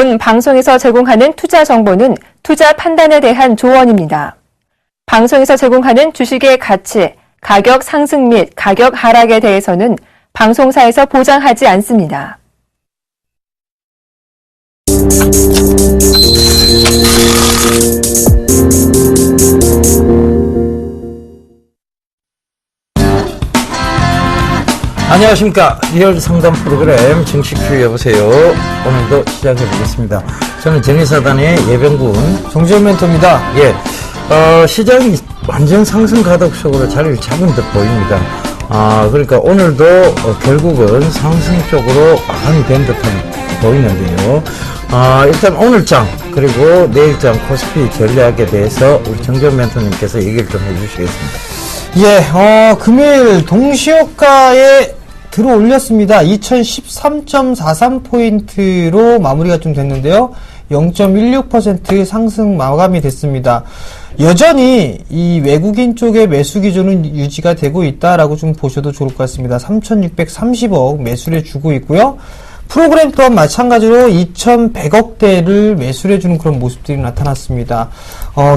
본 방송에서 제공하는 투자 정보는 투자 판단에 대한 조언입니다. 방송에서 제공하는 주식의 가치, 가격 상승 및 가격 하락에 대해서는 방송사에서 보장하지 않습니다. 안녕하십니까. 리얼 상담 프로그램 정식주 여보세요. 오늘도 시작해 보겠습니다. 저는 정의사단의 예병군 정지현 멘토입니다. 예, 시장이 완전 상승 가독 속으로 자리를 잡은 듯 보입니다. 그러니까 오늘도 결국은 상승 쪽으로 많이 된 듯한 보이는데요. 일단 오늘장 그리고 내일장 코스피 전략에 대해서 우리 정지현 멘토님께서 얘기를 좀 해주시겠습니다. 예, 금일 동시효과에 들어 올렸습니다. 2013.43포인트로 마무리가 좀 됐는데요. 0.16% 상승 마감이 됐습니다. 여전히 이 외국인 쪽의 매수 기조는 유지가 되고 있다라고 좀 보셔도 좋을 것 같습니다. 3,630억 매수를 주고 있고요. 프로그램 또한 마찬가지로 2,100억대를 매수해주는 그런 모습들이 나타났습니다.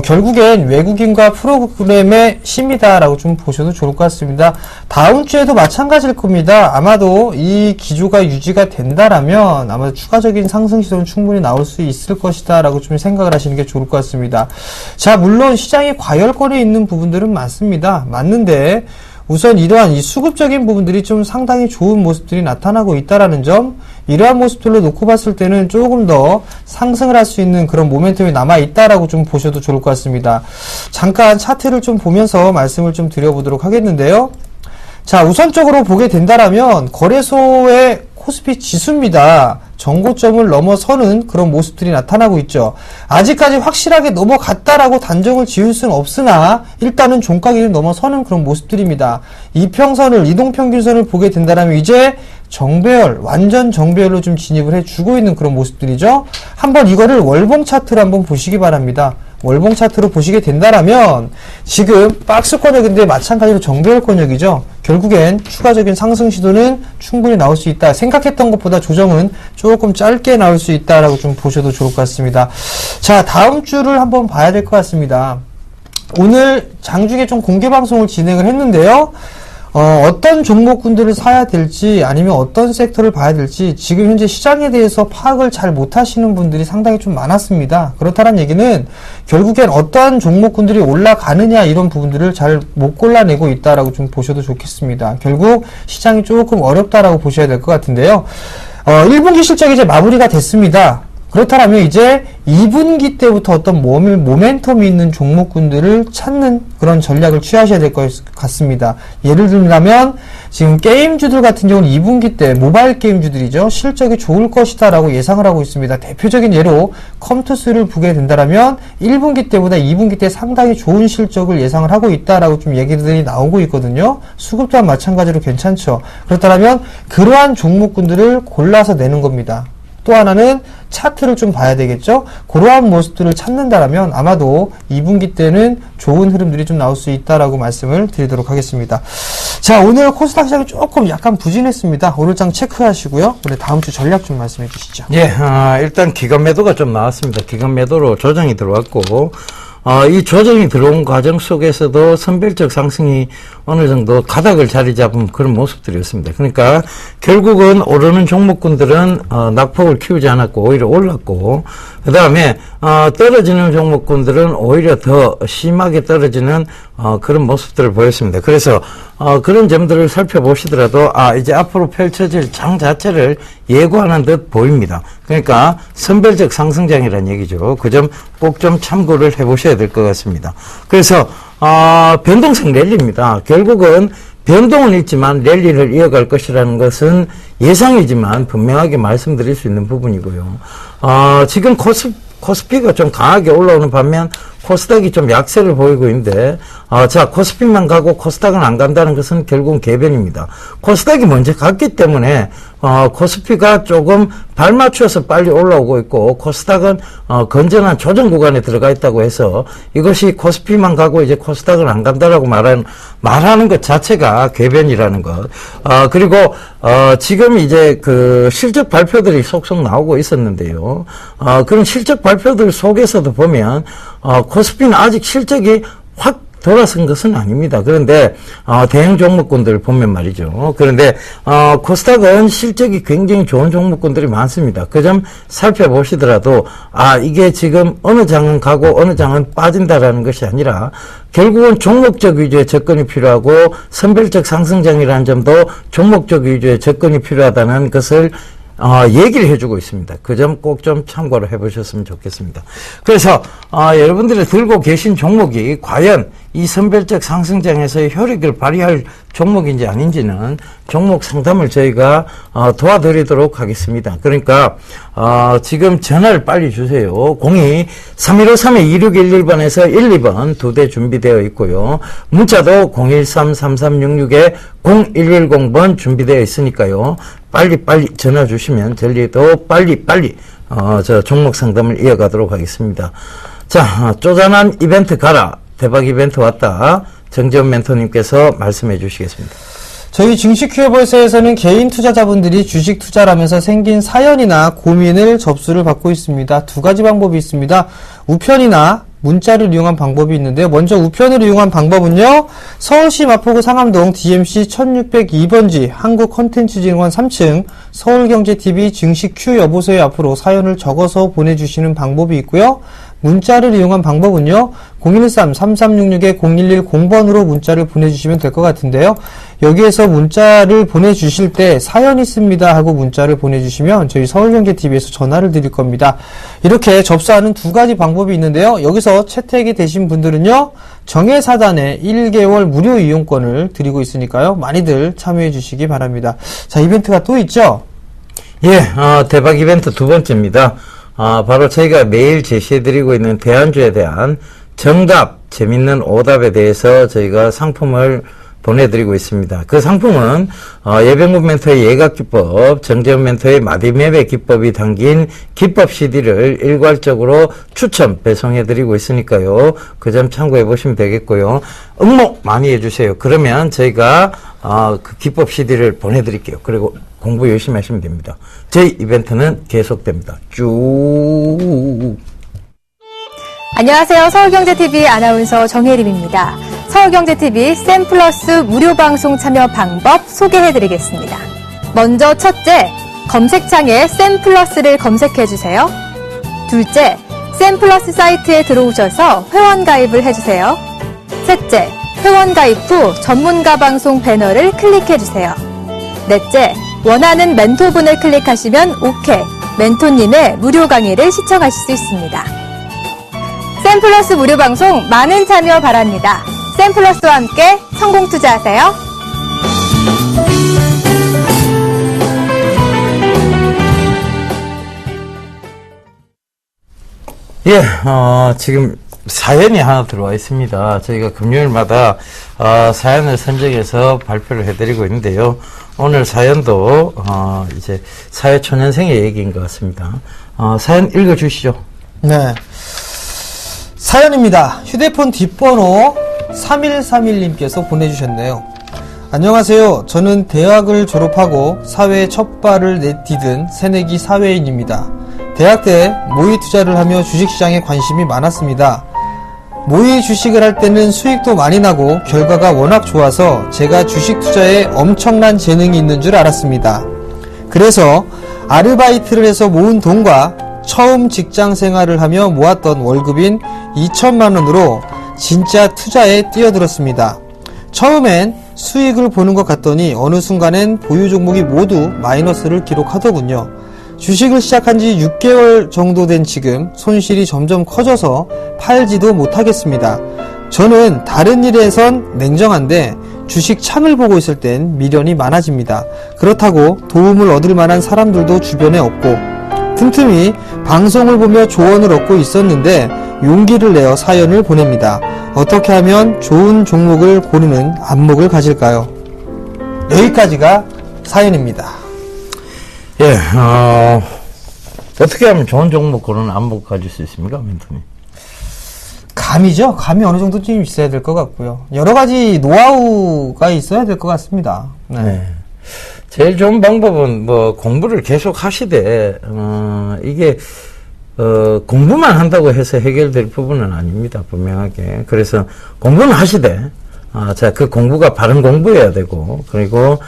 결국엔 외국인과 프로그램의 힘이다라고 좀 보셔도 좋을 것 같습니다. 다음 주에도 마찬가지일 겁니다. 아마도 이 기조가 유지가 된다라면 아마 추가적인 상승 시도는 충분히 나올 수 있을 것이다라고 좀 생각을 하시는 게 좋을 것 같습니다. 자, 물론 시장이 과열권에 있는 부분들은 많습니다. 맞는데 우선 이러한 이 수급적인 부분들이 좀 상당히 좋은 모습들이 나타나고 있다라는 점, 이러한 모습들로 놓고 봤을 때는 조금 더 상승을 할 수 있는 그런 모멘텀이 남아 있다라고 좀 보셔도 좋을 것 같습니다. 잠깐 차트를 좀 보면서 말씀을 좀 드려보도록 하겠는데요. 자, 우선적으로 보게 된다라면 거래소의 코스피 지수입니다. 정고점을 넘어서는 그런 모습들이 나타나고 있죠. 아직까지 확실하게 넘어갔다라고 단정을 지을 수는 없으나 일단은 종가기를 넘어서는 그런 모습들입니다. 이평선을, 이동평균선을 보게 된다면 이제 정배열, 완전 정배열로 좀 진입을 해주고 있는 그런 모습들이죠. 한번 이거를 월봉 차트를 한번 보시기 바랍니다. 월봉 차트로 보시게 된다라면 지금 박스 권역인데 마찬가지로 정배열 권역이죠. 결국엔 추가적인 상승 시도는 충분히 나올 수 있다. 생각했던 것보다 조정은 조금 짧게 나올 수 있다라고 좀 보셔도 좋을 것 같습니다. 자, 다음 주를 한번 봐야 될 것 같습니다. 오늘 장중에 좀 공개 방송을 진행을 했는데요. 어떤 종목군들을 사야 될지 아니면 어떤 섹터를 봐야 될지 지금 현재 시장에 대해서 파악을 잘 못하시는 분들이 상당히 좀 많았습니다. 그렇다는 얘기는 결국엔 어떠한 종목군들이 올라가느냐 이런 부분들을 잘 못 골라내고 있다라고 좀 보셔도 좋겠습니다. 결국 시장이 조금 어렵다라고 보셔야 될 것 같은데요. 1분기 실적이 이제 마무리가 됐습니다. 그렇다면 이제 2분기 때부터 어떤 모멘텀이 있는 종목군들을 찾는 그런 전략을 취하셔야 될 것 같습니다. 예를 들면 지금 게임주들 같은 경우는 2분기 때 모바일 게임주들이죠. 실적이 좋을 것이다 라고 예상을 하고 있습니다. 대표적인 예로 컴투스를 보게 된다면 1분기 때보다 2분기 때 상당히 좋은 실적을 예상을 하고 있다라고 좀 얘기들이 나오고 있거든요. 수급 또한 마찬가지로 괜찮죠. 그렇다면 그러한 종목군들을 골라서 내는 겁니다. 또 하나는 차트를 좀 봐야 되겠죠. 그러한 모습들을 찾는다라면 아마도 2분기 때는 좋은 흐름들이 좀 나올 수 있다라고 말씀을 드리도록 하겠습니다. 자, 오늘 코스닥 시장이 조금 약간 부진했습니다. 오늘장 체크하시고요. 우리 다음 주 전략 좀 말씀해 주시죠. 예, 일단 기관 매도가 좀 나왔습니다. 기관 매도로 조정이 들어왔고, 이 조정이 들어온 과정 속에서도 선별적 상승이 어느 정도 가닥을 자리 잡은 그런 모습들이었습니다. 그러니까 결국은 오르는 종목군들은 낙폭을 키우지 않았고 오히려 올랐고, 그 다음에 떨어지는 종목군들은 오히려 더 심하게 떨어지는 그런 모습들을 보였습니다. 그래서 그런 점들을 살펴보시더라도 이제 앞으로 펼쳐질 장 자체를 예고하는 듯 보입니다. 그러니까 선별적 상승장이라는 얘기죠. 그 점 꼭 좀 참고를 해보셔야 될 것 같습니다. 그래서 변동성 랠리입니다. 결국은 변동은 있지만 랠리를 이어갈 것이라는 것은 예상이지만 분명하게 말씀드릴 수 있는 부분이고요. 지금 코스피가 좀 강하게 올라오는 반면 코스닥이 좀 약세를 보이고 있는데, 자, 코스피만 가고 코스닥은 안 간다는 것은 결국은 개변입니다. 코스닥이 먼저 갔기 때문에 코스피가 조금 발맞춰서 빨리 올라오고 있고 코스닥은 건전한 조정 구간에 들어가 있다고 해서 이것이 코스피만 가고 이제 코스닥은 안 간다라고 말하는 것 자체가 궤변이라는 것. 그리고 지금 이제 그 실적 발표들이 속속 나오고 있었는데요. 그런 실적 발표들 속에서도 보면 코스피는 아직 실적이 확 돌아선 것은 아닙니다. 그런데 대형 종목군들 보면 말이죠. 그런데 코스닥은 실적이 굉장히 좋은 종목군들이 많습니다. 그 점 살펴보시더라도 이게 지금 어느 장은 가고 어느 장은 빠진다라는 것이 아니라 결국은 종목적 위주의 접근이 필요하고 선별적 상승장이라는 점도 종목적 위주의 접근이 필요하다는 것을 얘기를 해주고 있습니다. 그 점 꼭 좀 참고를 해보셨으면 좋겠습니다. 그래서 여러분들이 들고 계신 종목이 과연 이 선별적 상승장에서의 효력을 발휘할 종목인지 아닌지는 종목 상담을 저희가 도와드리도록 하겠습니다. 그러니까 지금 전화를 빨리 주세요. 02-3153-2611번에서 1, 2번 2대 준비되어 있고요. 문자도 013-3366-0110번 준비되어 있으니까요. 빨리 전화 주시면 저희도 빨리 저 종목 상담을 이어가도록 하겠습니다. 자, 쪼잔한 이벤트 가라. 대박 이벤트 왔다. 정재훈 멘토님께서 말씀해 주시겠습니다. 저희 증시큐어버스에서는 개인 투자자분들이 주식 투자를 하면서 생긴 사연이나 고민을 접수를 받고 있습니다. 두 가지 방법이 있습니다. 우편이나 문자를 이용한 방법이 있는데요. 먼저 우편을 이용한 방법은요. 서울시 마포구 상암동 DMC 1602번지 한국컨텐츠진흥원 3층 서울경제TV 증시큐 여보세요 앞으로 사연을 적어서 보내주시는 방법이 있고요. 문자를 이용한 방법은요. 013-3366-0110번으로 문자를 보내주시면 될 것 같은데요. 여기에서 문자를 보내주실 때 사연 있습니다 하고 문자를 보내주시면 저희 서울경제TV에서 전화를 드릴 겁니다. 이렇게 접수하는 두 가지 방법이 있는데요. 여기서 채택이 되신 분들은요. 정해사단에 1개월 무료 이용권을 드리고 있으니까요. 많이들 참여해 주시기 바랍니다. 자, 이벤트가 또 있죠? 예, 대박 이벤트 두 번째입니다. 바로 저희가 매일 제시해드리고 있는 대안주에 대한 정답, 재밌는 오답에 대해서 저희가 상품을 보내드리고 있습니다. 그 상품은 예병군 멘토의 예각기법, 정재훈 멘토의 마디맵의 기법이 담긴 기법 CD를 일괄적으로 추첨 배송해드리고 있으니까요. 그 점 참고해보시면 되겠고요. 응모 많이 해주세요. 그러면 저희가 그 기법 CD를 보내드릴게요. 그리고 공부 열심히 하시면 됩니다. 저희 이벤트는 계속됩니다. 쭉. 안녕하세요. 서울경제TV 아나운서 정혜림입니다. 서울경제TV 샘플러스 무료 방송 참여 방법 소개해드리겠습니다. 먼저 첫째, 검색창에 샘플러스를 검색해주세요. 둘째, 샘플러스 사이트에 들어오셔서 회원 가입을 해주세요. 셋째, 회원 가입 후 전문가 방송 배너를 클릭해주세요. 넷째, 원하는 멘토분을 클릭하시면 OK, 멘토님의 무료 강의를 시청하실 수 있습니다. 샘플러스 무료 방송 많은 참여 바랍니다. 샘플러스와 함께 성공 투자하세요. 예, 지금 사연이 하나 들어와 있습니다. 저희가 금요일마다 사연을 선정해서 발표를 해드리고 있는데요. 오늘 사연도 이제 사회초년생의 얘기인 것 같습니다. 사연 읽어주시죠. 네. 사연입니다. 휴대폰 뒷번호 3131님께서 보내주셨네요. 안녕하세요. 저는 대학을 졸업하고 사회에 첫 발을 내디딘 새내기 사회인입니다. 대학 때 모의 투자를 하며 주식시장에 관심이 많았습니다. 모의 주식을 할 때는 수익도 많이 나고 결과가 워낙 좋아서 제가 주식 투자에 엄청난 재능이 있는 줄 알았습니다. 그래서 아르바이트를 해서 모은 돈과 처음 직장 생활을 하며 모았던 월급인 2천만 원으로 진짜 투자에 뛰어들었습니다. 처음엔 수익을 보는 것 같더니 어느 순간엔 보유 종목이 모두 마이너스를 기록하더군요. 주식을 시작한 지 6개월 정도 된 지금 손실이 점점 커져서 팔지도 못하겠습니다. 저는 다른 일에선 냉정한데 주식 창을 보고 있을 땐 미련이 많아집니다. 그렇다고 도움을 얻을 만한 사람들도 주변에 없고 틈틈이 방송을 보며 조언을 얻고 있었는데 용기를 내어 사연을 보냅니다. 어떻게 하면 좋은 종목을 고르는 안목을 가질까요? 여기까지가 사연입니다. 예, 어떻게 하면 좋은 종목 그런 안목 가질 수 있습니까, 멘토님? 감이죠. 감이 어느 정도 좀 있어야 될 것 같고요. 여러 가지 노하우가 있어야 될 것 같습니다. 네. 네. 제일 좋은 방법은 뭐 공부를 계속 하시되 이게 공부만 한다고 해서 해결될 부분은 아닙니다. 분명하게. 그래서 공부는 하시되 자, 그 공부가 바른 공부여야 되고 그리고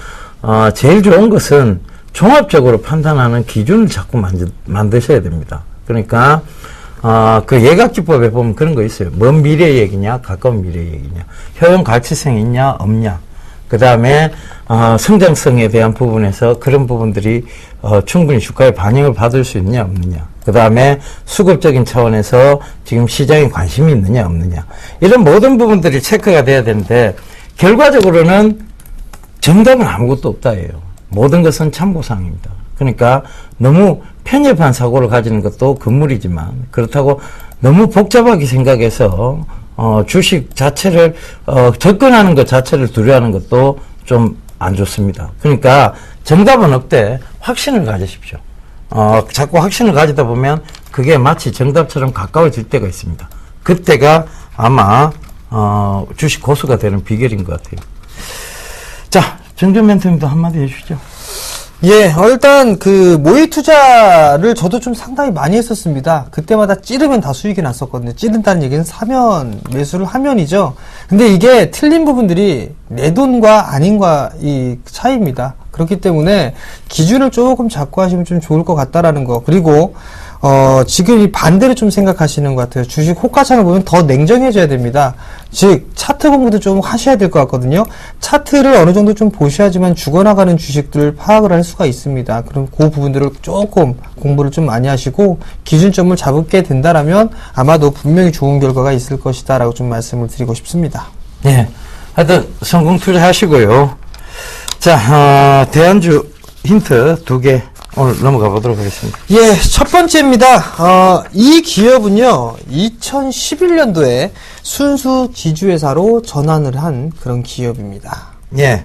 제일 좋은 것은 종합적으로 판단하는 기준을 자꾸 만드셔야 됩니다. 그러니까 그 예각기법에 보면 그런 거 있어요. 먼 미래 얘기냐, 가까운 미래 얘기냐, 효용 가치성이 있냐, 없냐. 그 다음에 성장성에 대한 부분에서 그런 부분들이 충분히 주가에 반영을 받을 수 있느냐, 없느냐. 그 다음에 수급적인 차원에서 지금 시장에 관심이 있느냐, 없느냐. 이런 모든 부분들이 체크가 돼야 되는데 결과적으로는 정답은 아무것도 없다예요. 모든 것은 참고사항입니다. 그러니까 너무 편협한 사고를 가지는 것도 금물이지만 그렇다고 너무 복잡하게 생각해서 주식 자체를 접근하는 것 자체를 두려워하는 것도 좀 안 좋습니다. 그러니까 정답은 없되 확신을 가지십시오. 자꾸 확신을 가지다 보면 그게 마치 정답처럼 가까워질 때가 있습니다. 그때가 아마 주식 고수가 되는 비결인 것 같아요. 자, 정준 멘토님도 한마디 해주시죠. 예, 일단 그 모의 투자를 저도 좀 상당히 많이 했었습니다. 그때마다 찌르면 다 수익이 났었거든요. 찌른다는 얘기는 사면, 매수를 하면이죠. 근데 이게 틀린 부분들이 내 돈과 아닌과 이 차이입니다. 그렇기 때문에 기준을 조금 잡고 하시면 좀 좋을 것 같다라는 거. 그리고 지금 이 반대로 좀 생각하시는 것 같아요. 주식 호가창을 보면 더 냉정해져야 됩니다. 즉, 차트 공부도 좀 하셔야 될 것 같거든요. 차트를 어느 정도 좀 보셔야지만 죽어나가는 주식들을 파악을 할 수가 있습니다. 그럼 그 부분들을 조금 공부를 좀 많이 하시고, 기준점을 잡게 된다라면 아마도 분명히 좋은 결과가 있을 것이다 라고 좀 말씀을 드리고 싶습니다. 예. 하여튼, 성공 투자하시고요. 자, 대안주 힌트 2개. 오늘 넘어가 보도록 하겠습니다. 예, 첫 번째입니다. 이 기업은요, 2011년도에 순수 지주회사로 전환을 한 그런 기업입니다. 예.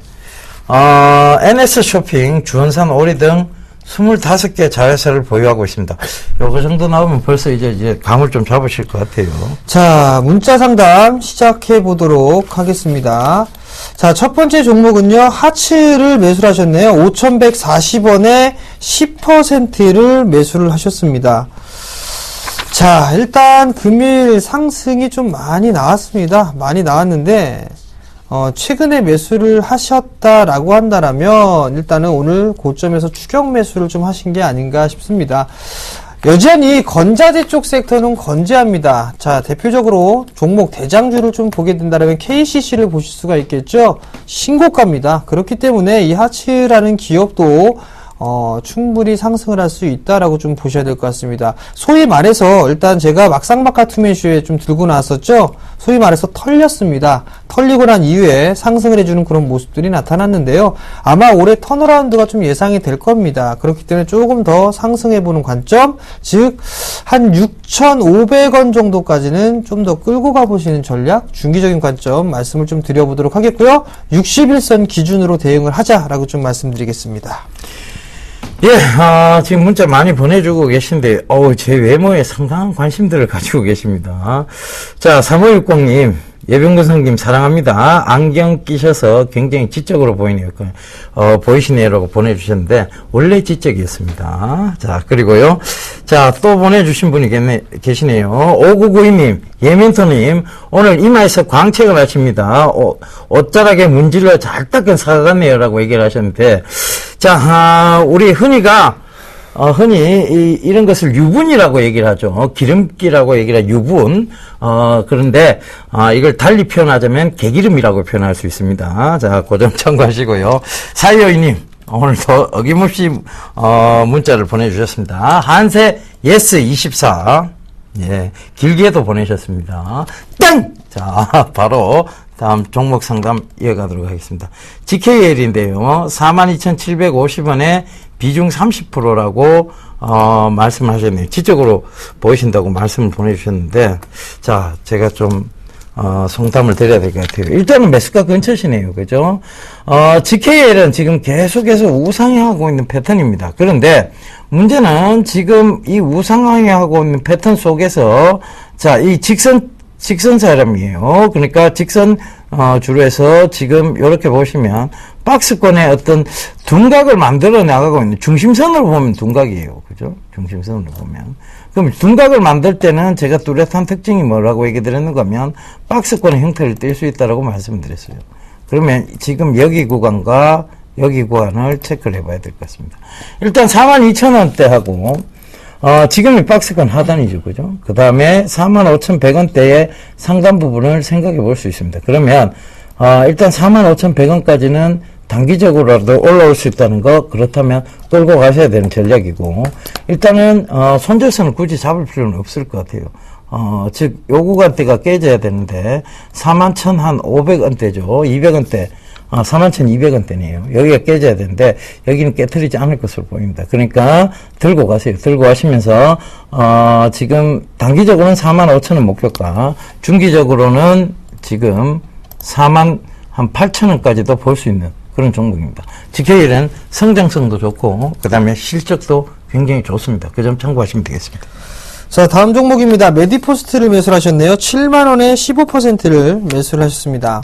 NS 쇼핑, 주원산 오리 등 25개 자회사를 보유하고 있습니다. 요거 정도 나오면 벌써 이제 감을 좀 잡으실 것 같아요. 자, 문자 상담 시작해 보도록 하겠습니다. 자, 첫 번째 종목은요, 하츠를 매수를 하셨네요. 5,140원에 10%를 매수를 하셨습니다. 자, 일단 금일 상승이 좀 많이 나왔습니다. 많이 나왔는데, 최근에 매수를 하셨다라고 한다라면, 일단은 오늘 고점에서 추격 매수를 좀 하신 게 아닌가 싶습니다. 여전히 건자재 쪽 섹터는 건재합니다. 자, 대표적으로 종목 대장주를 좀 보게 된다면 KCC를 보실 수가 있겠죠. 신고가입니다. 그렇기 때문에 이 하츠라는 기업도 충분히 상승을 할 수 있다라고 좀 보셔야 될 것 같습니다. 소위 말해서 일단 제가 막상막하 투매쇼에 좀 들고 나왔었죠. 소위 말해서 털렸습니다. 털리고 난 이후에 상승을 해주는 그런 모습들이 나타났는데요. 아마 올해 턴어라운드가 좀 예상이 될 겁니다. 그렇기 때문에 조금 더 상승해보는 관점, 즉 한 6,500원 정도까지는 좀 더 끌고 가보시는 전략, 중기적인 관점 말씀을 좀 드려보도록 하겠고요. 61선 기준으로 대응을 하자라고 좀 말씀드리겠습니다. 예, 지금 문자 많이 보내주고 계신데, 제 외모에 상당한 관심들을 가지고 계십니다. 자, 3560님, 예병근성님 사랑합니다. 안경 끼셔서 굉장히 지적으로 보이네요. 보이시네요라고 보내주셨는데, 원래 지적이었습니다. 자, 그리고요. 자, 또 보내주신 분이 계시네요. 5992님, 예멘토님, 오늘 이마에서 광채가 나십니다. 옷자락에 문질러 잘 닦은 사과 같네요. 라고 얘기를 하셨는데, 자, 우리 흔히 이런 것을 유분이라고 얘기를 하죠. 기름기라고 얘기를 해요. 유분. 그런데, 이걸 달리 표현하자면 개기름이라고 표현할 수 있습니다. 자, 그 점 참고하시고요. 사이오이님, 오늘도 어김없이, 문자를 보내주셨습니다. 한세 예스24. 예, 길게도 보내셨습니다. 땡! 자, 바로, 다음 종목 상담 이어가도록 하겠습니다. GKL인데요. 42,750원에 비중 30%라고 말씀하셨네요. 지적으로 보이신다고 말씀을 보내주셨는데, 자, 제가 좀 송담을 드려야 될 것 같아요. 일단은 매수가 근처시네요. 그죠? GKL은 지금 계속해서 우상향하고 있는 패턴입니다. 그런데 문제는 지금 이 우상향하고 있는 패턴 속에서 자, 이 직선 사람이에요. 그러니까 직선 주로 해서 지금 이렇게 보시면 박스권에 어떤 둔각을 만들어 나가고 있는 중심선으로 보면 둔각이에요. 그죠? 중심선으로 보면. 그럼 둔각을 만들 때는 제가 뚜렷한 특징이 뭐라고 얘기 드렸는가 하면 박스권의 형태를 띨 수 있다라고 말씀드렸어요. 그러면 지금 여기 구간과 여기 구간을 체크를 해봐야 될 것 같습니다. 일단 42,000원대하고 지금이 박스권 하단이죠. 그죠? 그 다음에 45,100원대의 상단 부분을 생각해 볼 수 있습니다. 그러면 일단 45,100원까지는 단기적으로라도 올라올 수 있다는 거, 그렇다면 끌고 가셔야 되는 전략이고, 일단은 손절선을 굳이 잡을 필요는 없을 것 같아요. 즉 요 구간대가 깨져야 되는데 41,500원대죠. 200원대 41,200원대네요. 여기가 깨져야 되는데 여기는 깨트리지 않을 것으로 보입니다. 그러니까 들고 가세요. 들고 가시면서 지금 단기적으로는 45,000원 목표가, 중기적으로는 지금 48,000원까지도 볼 수 있는 그런 종목입니다. GKL은 성장성도 좋고 그 다음에 실적도 굉장히 좋습니다. 그 점 참고하시면 되겠습니다. 자, 다음 종목입니다. 메디포스트를 매수를 하셨네요. 7만원에 15%를 매수를 하셨습니다.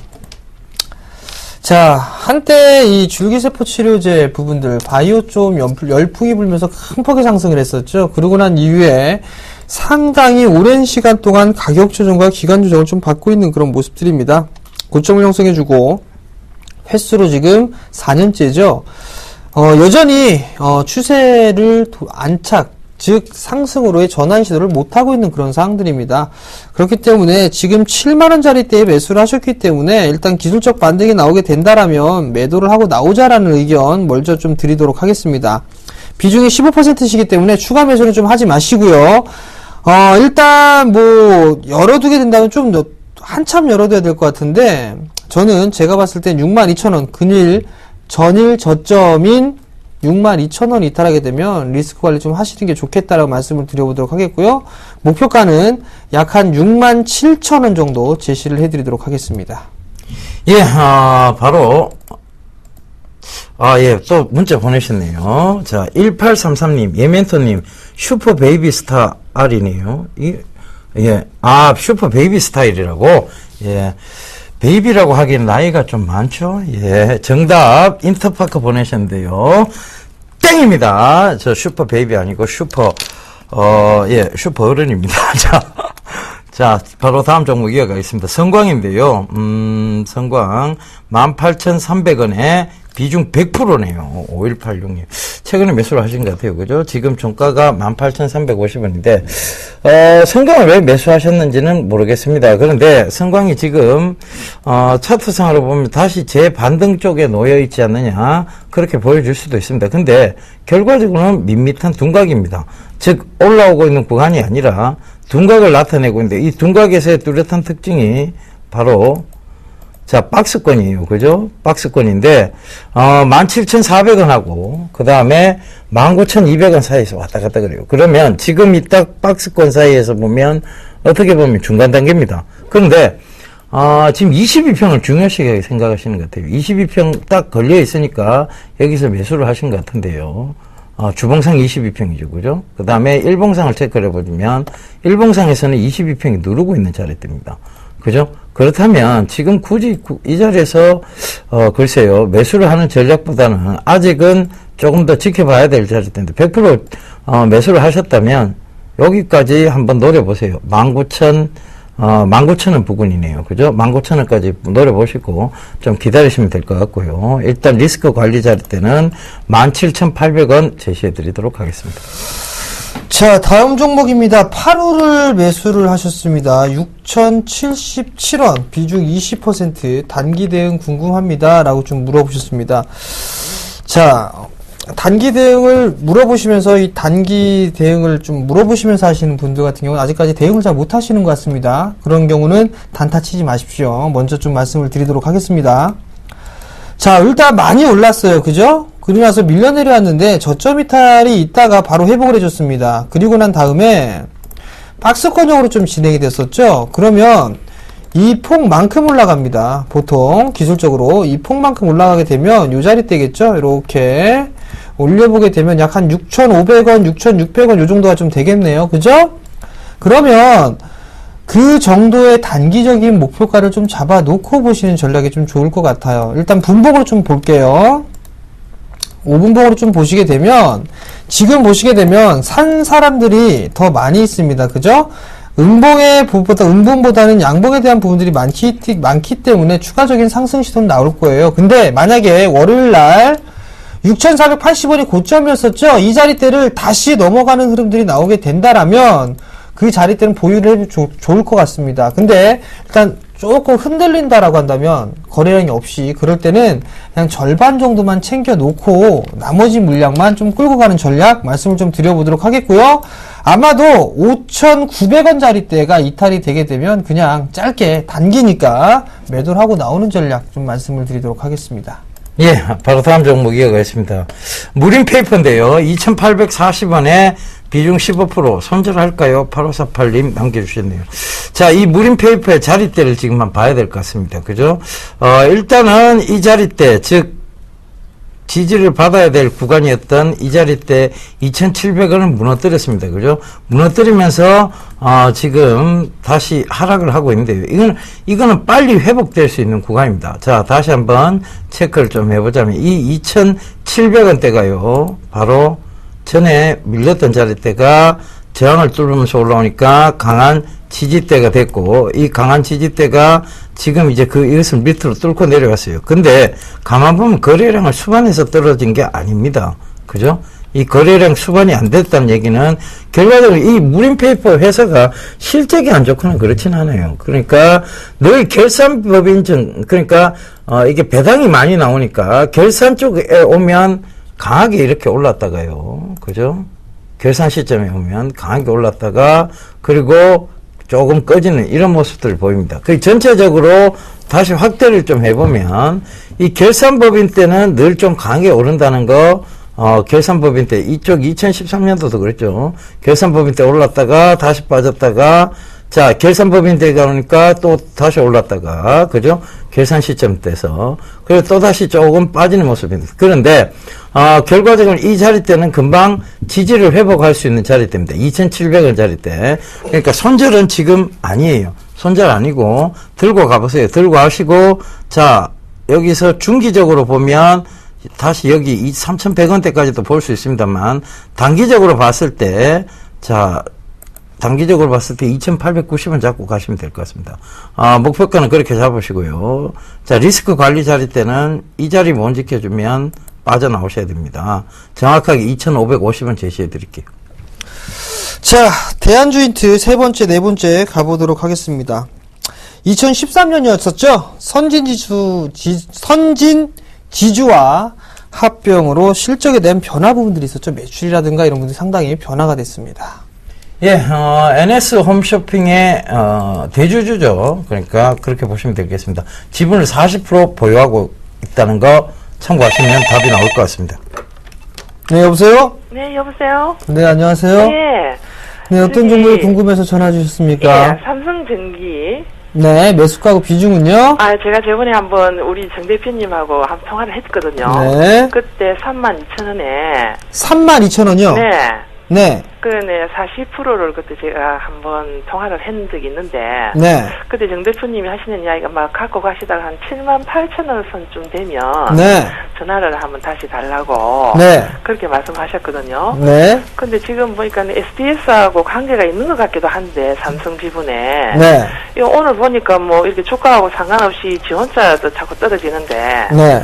자, 한때 이 줄기세포 치료제 부분들, 바이오 좀 열풍이 불면서 큰 폭의 상승을 했었죠. 그러고 난 이후에 상당히 오랜 시간 동안 가격 조정과 기간 조정을 좀 받고 있는 그런 모습들입니다. 고점을 형성해주고, 횟수로 지금 4년째죠. 여전히, 추세를 안착, 즉 상승으로의 전환 시도를 못하고 있는 그런 상황들입니다. 그렇기 때문에 지금 7만원짜리대에 매수를 하셨기 때문에 일단 기술적 반등이 나오게 된다라면 매도를 하고 나오자라는 의견 먼저 좀 드리도록 하겠습니다. 비중이 15%시기 때문에 추가 매수는 좀 하지 마시고요. 일단 뭐 열어두게 된다면 좀 한참 열어둬야 될 것 같은데, 저는 제가 봤을 땐 62,000원 전일 저점인 62,000원 이탈하게 되면 리스크 관리 좀 하시는 게 좋겠다라고 말씀을 드려보도록 하겠고요. 목표가는 약 한 67,000원 정도 제시를 해드리도록 하겠습니다. 예, 바로 예, 또 문자 보내셨네요. 자, 1833님, 예멘토님, 슈퍼 베이비 스타 R이네요. 예, 슈퍼 베이비 스타일이라고? 예. 베이비라고 하기엔 나이가 좀 많죠? 예. 정답, 인터파크 보내셨는데요. 땡입니다. 저 슈퍼 베이비 아니고 슈퍼 어른입니다. 자, 바로 다음 종목 이어가겠습니다. 성광인데요. 성광 18,300원에 비중 100%네요. 5186님. 최근에 매수를 하신 것 같아요. 그죠? 지금 종가가 18,350원인데, 성광을 왜 매수하셨는지는 모르겠습니다. 그런데 성광이 지금, 차트상으로 보면 다시 재반등 쪽에 놓여있지 않느냐, 그렇게 보여줄 수도 있습니다. 근데, 결과적으로는 밋밋한 둔각입니다. 즉, 올라오고 있는 구간이 아니라, 둔각을 나타내고 있는데, 이 둔각에서의 뚜렷한 특징이 바로, 자, 박스권이에요. 그죠? 박스권인데, 17,400원하고, 그 다음에 19,200원 사이에서 왔다 갔다 그래요. 그러면 지금 이 딱 박스권 사이에서 보면, 어떻게 보면 중간 단계입니다. 그런데, 지금 22평을 중요시하게 생각하시는 것 같아요. 22평 딱 걸려 있으니까 여기서 매수를 하신 것 같은데요. 주봉상 22평이죠. 그죠? 그 다음에 일봉상을 체크를 해보면, 일봉상에서는 22평이 누르고 있는 자리대입니다. 그죠? 그렇다면 지금 굳이 이 자리에서 글쎄요, 매수를 하는 전략보다는 아직은 조금 더 지켜봐야 될 자리인데 100% 매수를 하셨다면 여기까지 한번 노려보세요. 19,000원 부근이네요. 그죠? 19,000원까지 노려보시고 좀 기다리시면 될 것 같고요. 일단 리스크 관리 자리 때는 17,800원 제시해 드리도록 하겠습니다. 자, 다음 종목입니다. 8호를 매수를 하셨습니다. 6,077원, 비중 20%, 단기 대응 궁금합니다. 라고 좀 물어보셨습니다. 자, 단기 대응을 물어보시면서 이 단기 대응을 좀 물어보시면서 하시는 분들 같은 경우는 아직까지 대응을 잘 못하시는 것 같습니다. 그런 경우는 단타 치지 마십시오. 먼저 좀 말씀을 드리도록 하겠습니다. 자, 일단 많이 올랐어요. 그죠? 그리고 나서 밀려 내려왔는데 저점 이탈이 있다가 바로 회복을 해줬습니다. 그리고 난 다음에 박스권형으로 좀 진행이 됐었죠. 그러면 이 폭만큼 올라갑니다. 보통 기술적으로 이 폭만큼 올라가게 되면 요 자리대겠죠. 이렇게 올려보게 되면 약 한 6,500원, 6,600원 요 정도가 좀 되겠네요. 그죠? 그러면 그 정도의 단기적인 목표가를 좀 잡아놓고 보시는 전략이 좀 좋을 것 같아요. 일단 분봉으로 좀 볼게요. 5분봉으로 좀 보시게 되면 지금 보시게 되면 산 사람들이 더 많이 있습니다. 그죠? 음봉보다는 양봉에 대한 부분들이 많기 때문에 추가적인 상승 시도는 나올 거예요. 근데 만약에 월요일날 6,480원이 고점이었었죠? 이 자리대를 다시 넘어가는 흐름들이 나오게 된다라면 그 자리대는 보유를 해도 좋을 것 같습니다. 근데 일단 조금 흔들린다라고 한다면 거래량이 없이 그럴 때는 그냥 절반 정도만 챙겨 놓고 나머지 물량만 좀 끌고 가는 전략 말씀을 좀 드려보도록 하겠고요. 아마도 5,900원 자리대가 이탈이 되게 되면 그냥 짧게 단기니까 매도를 하고 나오는 전략 좀 말씀을 드리도록 하겠습니다. 예, 바로 다음 종목 이어가겠습니다. 무림페이퍼인데요. 2,840원에 비중 15% 손절할까요? 8548님 남겨주셨네요. 자, 이 무림페이퍼의 자리대를 지금만 봐야 될 것 같습니다. 그죠? 일단은 이 자리대, 즉, 지지를 받아야 될 구간이었던 이 자리대 2,700원을 무너뜨렸습니다. 그죠? 무너뜨리면서, 지금 다시 하락을 하고 있는데요. 이거는 빨리 회복될 수 있는 구간입니다. 자, 다시 한번 체크를 좀 해보자면, 이 2,700원대가요, 바로 전에 밀렸던 자리대가 저항을 뚫으면서 올라오니까 강한 지지대가 됐고, 이 강한 지지대가 지금 이제 이것을 밑으로 뚫고 내려왔어요. 근데 가만 보면 거래량을 수반해서 떨어진 게 아닙니다. 그죠? 이 거래량 수반이 안 됐다는 얘기는 결과적으로 이 무림페이퍼 회사가 실적이 안 좋거나 그렇진 않아요. 그러니까 늘 결산법인증, 그러니까 이게 배당이 많이 나오니까 결산 쪽에 오면 강하게 이렇게 올랐다가요. 그죠? 결산 시점에 오면 강하게 올랐다가 그리고 조금 꺼지는 이런 모습들을 보입니다. 그 전체적으로 다시 확대를 좀 해보면 이 결산법인 때는 늘 좀 강하게 오른다는 거, 결산법인 때 이쪽 2013년도도 그랬죠. 결산법인 때 올랐다가 다시 빠졌다가 자, 결산법인 때가 오니까 또 다시 올랐다가, 그죠? 결산 시점 때서. 그리고 또 다시 조금 빠지는 모습입니다. 그런데, 결과적으로 이 자리대는 금방 지지를 회복할 수 있는 자리대입니다. 2,700원 자리대. 그러니까 손절은 지금 아니에요. 손절 아니고, 들고 가보세요. 들고 하시고, 자, 여기서 중기적으로 보면, 다시 여기 3,100원대까지도 볼 수 있습니다만, 단기적으로 봤을 때, 자, 단기적으로 봤을 때 2,890원 잡고 가시면 될 것 같습니다. 목표가는 그렇게 잡으시고요. 자, 리스크 관리 자리 때는 이 자리 못 지켜주면 빠져나오셔야 됩니다. 정확하게 2,550원 제시해 드릴게요. 자, 대한주인트 세 번째, 네 번째 가보도록 하겠습니다. 2013년이었었죠? 선진지주와 합병으로 실적에 대한 변화 부분들이 있었죠. 매출이라든가 이런 부분들이 상당히 변화가 됐습니다. 예, NS 홈쇼핑의, 대주주죠. 그러니까, 그렇게 보시면 되겠습니다. 지분을 40% 보유하고 있다는 거 참고하시면 답이 나올 것 같습니다. 네, 여보세요? 네, 여보세요? 네, 안녕하세요? 네. 네, 어떤 종목이 궁금해서 전화 주셨습니까? 예, 삼성전기. 네, 매수가하고 비중은요? 제가 저번에 한번 우리 정 대표님하고 한번 통화를 했거든요. 네. 그때 32,000원에. 32,000원이요? 네. 네. 그네 40%를 그때 제가 한번 통화를 했는 적이 있는데. 네. 그때 정 대표님이 하시는 이야기가 막 갖고 가시다가 한 78,000원 선쯤 되면. 네. 전화를 한번 다시 달라고. 네. 그렇게 말씀하셨거든요. 네. 근데 지금 보니까 SDS하고 관계가 있는 것 같기도 한데, 삼성 지분에. 네. 이거 오늘 보니까 뭐 이렇게 주가하고 상관없이 지 혼자도 자꾸 떨어지는데. 네.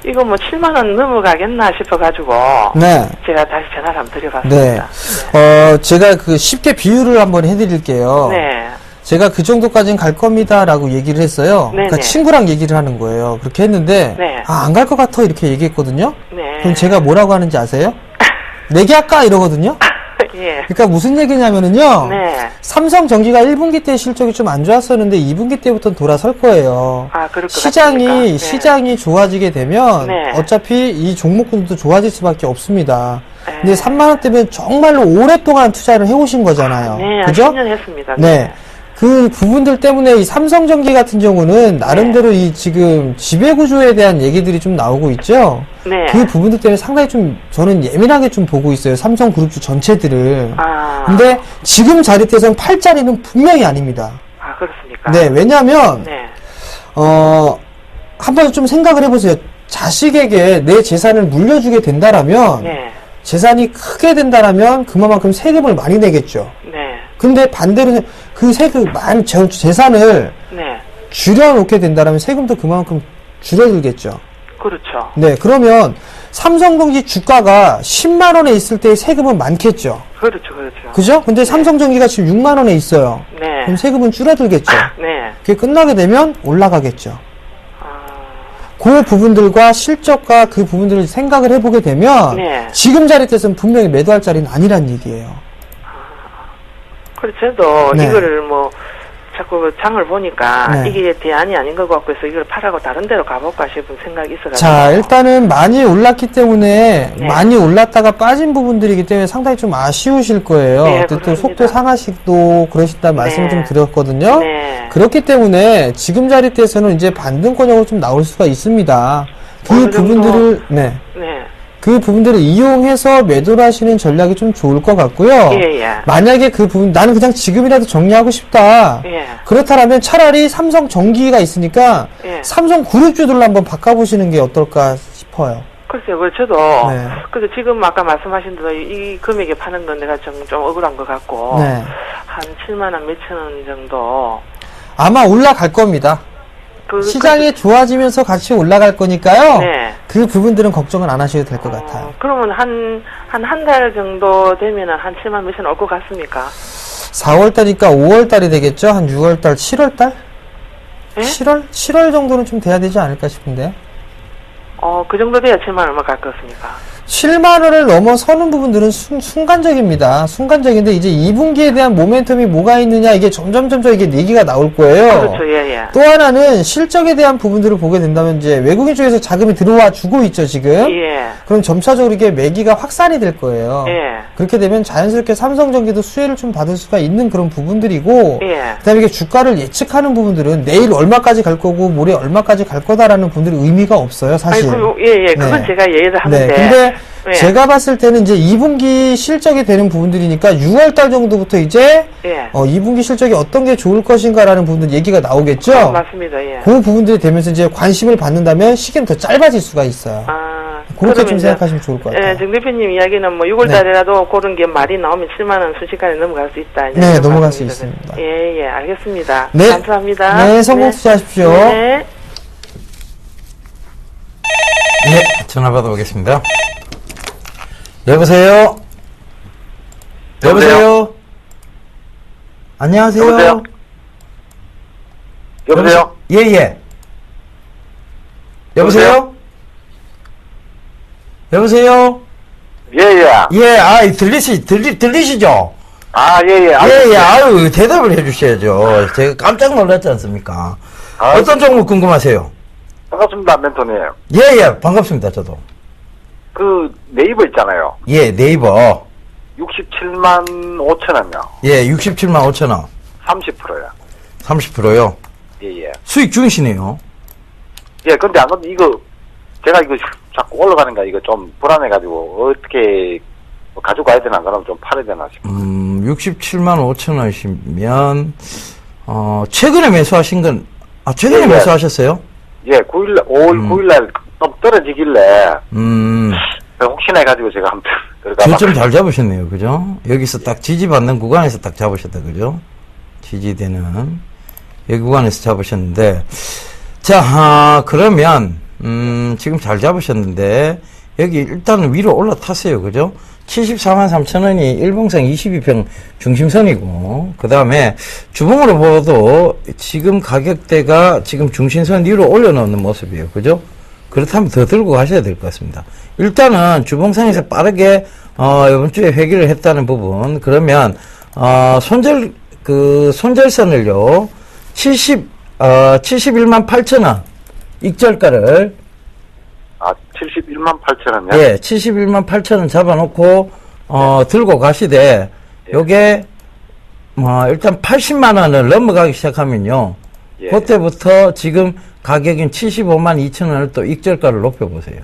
이거 뭐 7만원 넘어가겠나 싶어가지고. 네. 제가 다시 전화를 한번 드려봤습니다. 네. 제가 쉽게 비유를 한번 해드릴게요. 네. 제가 그 정도까지는 갈 겁니다라고 얘기를 했어요. 그러니까 친구랑 얘기를 하는 거예요. 그렇게 했는데, 네. 안 갈 것 같아 이렇게 얘기했거든요. 네. 그럼 제가 뭐라고 하는지 아세요? 내기할까 이러거든요. 예. 그러니까 무슨 얘기냐면은요. 네. 삼성전기가 1분기 때 실적이 좀 안 좋았었는데 2분기 때부터는 돌아설 거예요. 그럴 것 같습니까? 네. 시장이 좋아지게 되면 네. 어차피 이 종목군도 좋아질 수밖에 없습니다. 네. 근데 3만 원대면 정말로 오랫동안 투자를 해오신 거잖아요. 네, 그죠? 10년 했습니다. 네. 그 부분들 때문에 이 삼성전기 같은 경우는 나름대로 이 지금 지배구조에 대한 얘기들이 좀 나오고 있죠. 네. 그 부분들 때문에 상당히 좀 저는 예민하게 좀 보고 있어요. 삼성그룹주 전체들을. 아. 근데 지금 자릿대에서는 8짜리는 분명히 아닙니다. 아, 그렇습니까? 네, 왜냐하면 네. 한번 좀 생각을 해보세요. 자식에게 내 재산을 물려주게 된다라면 네. 재산이 크게 된다라면 그만큼 세금을 많이 내겠죠. 네. 근데 반대로 그 세금 많이 재산을 네. 줄여놓게 된다라면 세금도 그만큼 줄여들겠죠. 그렇죠. 네, 그러면 삼성전기 주가가 10만 원에 있을 때 세금은 많겠죠. 그렇죠, 그렇죠. 그죠? 근데 삼성전기가 지금 6만 원에 있어요. 네. 그럼 세금은 줄어들겠죠. 네. 그게 끝나게 되면 올라가겠죠. 아, 그 부분들과 실적과 그 부분들을 생각을 해보게 되면 네. 지금 자리에서는 분명히 매도할 자리는 아니란 얘기예요. 그렇죠. 네. 이거를 뭐, 자꾸 장을 보니까 네. 이게 대안이 아닌 것 같고 해서 이걸 팔아고 다른 데로 가볼까 싶은 생각이 있어가지고. 자, 일단은 많이 올랐기 때문에 네. 많이 올랐다가 빠진 부분들이기 때문에 상당히 좀 아쉬우실 거예요. 네, 그때 또 그렇습니다. 속도 상하시고 그러신다는 말씀을 네. 좀 드렸거든요. 네. 그렇기 때문에 지금 자리대에서는 이제 반등권역으로 좀 나올 수가 있습니다. 그 어느 정도? 부분들을 네. 네. 그 부분들을 이용해서 매도를 하시는 전략이 좀 좋을 것 같고요. 예, 예. 만약에 그 부분 나는 그냥 지금이라도 정리하고 싶다. 예. 그렇다면 차라리 삼성전기가 있으니까 예. 삼성그룹주들로 한번 바꿔보시는 게 어떨까 싶어요. 글쎄요, 저도. 네. 그래서 지금 아까 말씀하신 대로 이 금액에 파는 건 내가 좀 억울한 것 같고. 네. 한 7만원 몇천 원 정도. 아마 올라갈 겁니다. 시장이 좋아지면서 같이 올라갈 거니까요. 네. 그 부분들은 걱정은 안 하셔도 될 것 같아요. 그러면 한 달 정도 되면은 한 7만 몇천 올 것 같습니까? 4월달이니까 5월달이 되겠죠? 한 6월달, 7월달? 예? 7월 정도는 좀 돼야 되지 않을까 싶은데. 그 정도 돼야 7만 얼마 갈 것 같습니까? 7만 원을 넘어서는 부분들은 순간적입니다. 순간적인데 이제 2분기에 대한 모멘텀이 뭐가 있느냐 이게 점점 이게 얘기가 나올 거예요. 그렇죠, 예, 예. 또 하나는 실적에 대한 부분들을 보게 된다면 이제 외국인 쪽에서 자금이 들어와 주고 있죠, 지금. 예. 그럼 점차적으로 이게 매기가 확산이 될 거예요. 예. 그렇게 되면 자연스럽게 삼성전기도 수혜를 좀 받을 수가 있는 그런 부분들이고, 예. 그다음에 이게 주가를 예측하는 부분들은 내일 얼마까지 갈 거고 모레 얼마까지 갈 거다라는 부분들은 의미가 없어요, 사실. 예. 그건 네. 제가 예의를 하는데. 네, 근데 예. 제가 봤을 때는 이제 2분기 실적이 되는 부분들이니까 6월달 정도부터 이제 예. 2분기 실적이 어떤 게 좋을 것인가라는 부분들 얘기가 나오겠죠. 맞습니다, 예. 그 부분들이 되면서 이제 관심을 받는다면 시기는 더 짧아질 수가 있어요. 그렇게 그러면 좀 이제, 생각하시면 좋을 것 같아요. 예, 정 대표님 이야기는 뭐 6월달이라도 그런 게 말이 나오면 7만 원 순식간에 넘어갈 수 있다. 이제 네, 이런 넘어갈 수 말씀이거든요. 있습니다. 예, 알겠습니다. 네. 감사합니다. 네, 성공 투자하십시오. 네. 예, 전화 받아보겠습니다. 여보세요? 여보세요? 안녕하세요? 여보세요? 여보세요? 예, 예. 여보세요? 여보세요? 예, 예. 예, 들리시죠? 아, 예, 예. 예, 예, 아유, 대답을 해주셔야죠. 제가 깜짝 놀랐지 않습니까? 아, 어떤 종목 궁금하세요? 반갑습니다, 멘토님. 예, 예, 반갑습니다, 저도. 그, 네이버 있잖아요. 예, 네이버. 67만 5천 원이요. 예, 67만 5천 원. 30%요. 30%요. 예, 예. 수익 중이시네요. 예, 근데 안 그래도 이거, 제가 이거 자꾸 올라가는가 이거 좀 불안해가지고, 어떻게, 뭐 가지고 가야 되나, 그러면 좀 팔아야 되나 싶어. 67만 5천 원이시면, 최근에 매수하신 건, 최근에 예, 매수하셨어요? 예, 9일, 5월 9일날 좀 떨어지길래, 혹시나 해가지고 제가 한번 들어가 저점 잘 잡으셨네요. 그죠? 여기서 딱 지지받는 구간에서 딱 잡으셨다. 그죠? 지지되는, 여기 구간에서 잡으셨는데, 자, 그러면, 지금 잘 잡으셨는데, 여기 일단은 위로 올라탔어요. 그죠? 74만 3천 원이 일봉상 22평 중심선이고, 그 다음에 주봉으로 봐도 지금 가격대가 지금 중심선 위로 올려놓는 모습이에요. 그죠? 그렇다면 더 들고 가셔야 될 것 같습니다. 일단은 주봉상에서 빠르게, 이번 주에 회귀를 했다는 부분, 그러면, 손절선을요, 71만 8천 원, 익절가를, 71만 8천 원이요? 예, 71만 8천 원 잡아놓고, 들고 가시되, 요게, 일단 80만 원을 넘어가기 시작하면요. 예. 그때부터 지금 가격인 75만 2천 원을 또 익절가를 높여보세요.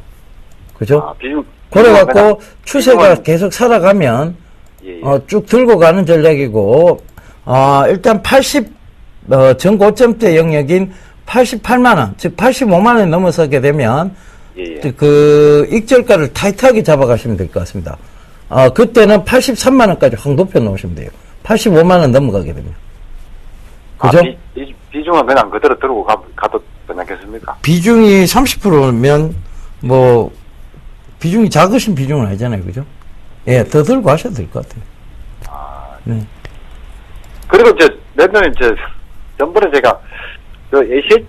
그죠? 아, 비중. 그래갖고 추세가 비중은- 계속 살아가면, 예, 예. 쭉 들고 가는 전략이고, 일단 전고점대 영역인 88만 원, 즉 85만 원이 넘어서게 되면, 예, 예. 그 익절가를 타이트하게 잡아가시면 될 것 같습니다. 그때는 83만 원까지 확 높여 놓으시면 돼요. 85만 원 넘어가게 되면. 그죠? 비중은 그냥 그대로 들고 가도 괜찮겠습니까? 비중이 30%면 비중이 작으신 비중은 아니잖아요. 그죠? 예, 더 들고 하셔도 될 것 같아요. 네. 그리고 랜더님, 전번에 제가, SH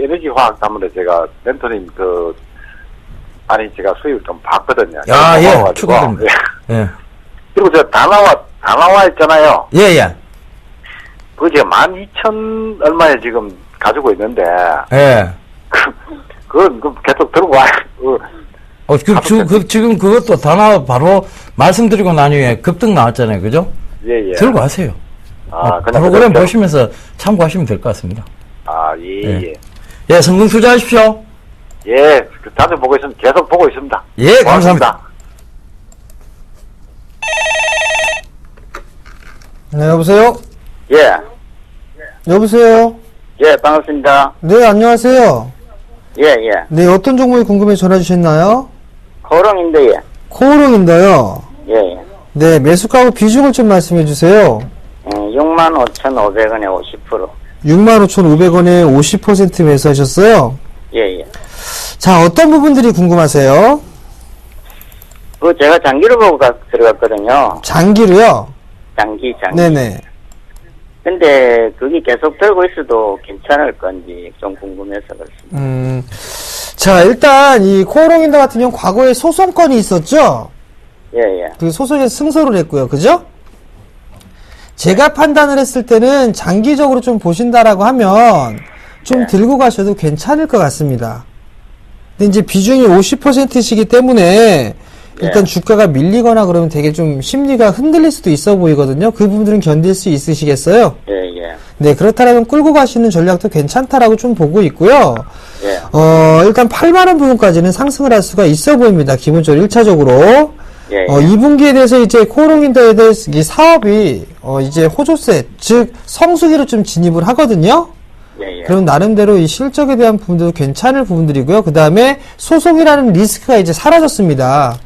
에너지 화학 때문에 제가 랜더님 제가 수익을 좀 봤거든요. 예, 고마워가지고. 축하드립니다. 예. 예. 그리고 다나와 있잖아요. 예, 예. 그거 제가 12,000 얼마에 지금 가지고 있는데, 예. 그건 계속 들고 와. 지금 그것도 다 바로 말씀드리고 난 후에 급등 나왔잖아요. 그죠? 예, 예. 들고 하세요. 그냥 프로그램 그대로- 보시면서 참고하시면 될 것 같습니다. 예, 예. 예. 예, 성공 투자하십시오. 예, 자주 보고 있습니다. 계속 보고 있습니다. 예, 고맙습니다. 감사합니다. 네, 여보세요? 예, 여보세요? 예, 반갑습니다. 네, 안녕하세요. 예, 예. 네, 어떤 종목이 궁금해 전화 주셨나요? 코롱인데, 예. 코오롱인데요. 예, 예. 네, 매수가하고 비중을 좀 말씀해 주세요. 65,500원에 50%. 65,500원에 50% 매수하셨어요. 예, 예. 자, 어떤 부분들이 궁금하세요? 제가 장기로 보고 들어갔거든요. 장기로요? 장기. 네네. 근데 그게 계속 들고 있어도 괜찮을 건지 좀 궁금해서 그렇습니다. 자, 일단 이 코오롱인더 같은 경우 과거에 소송건이 있었죠? 예, 예. 그 소송에서 승소를 했고요. 그죠? 제가 판단을 했을 때는 장기적으로 좀 보신다라고 하면 좀 네. 들고 가셔도 괜찮을 것 같습니다. 근데 이제 비중이 50%시기 때문에 일단 주가가 밀리거나 그러면 되게 좀 심리가 흔들릴 수도 있어 보이거든요. 그 부분들은 견딜 수 있으시겠어요? 예, 예. 네, 그렇다면 끌고 가시는 전략도 괜찮다라고 좀 보고 있고요. 예. 일단 8만원 부분까지는 상승을 할 수가 있어 보입니다. 기본적으로 1차적으로. 예, 예. 2분기에 대해서 이제 코오롱인더에 대해서 이 사업이, 이제 호조세, 즉, 성수기로 좀 진입을 하거든요. 예, 예. 그럼 나름대로 이 실적에 대한 부분도 괜찮을 부분들이고요. 그 다음에 소송이라는 리스크가 이제 사라졌습니다.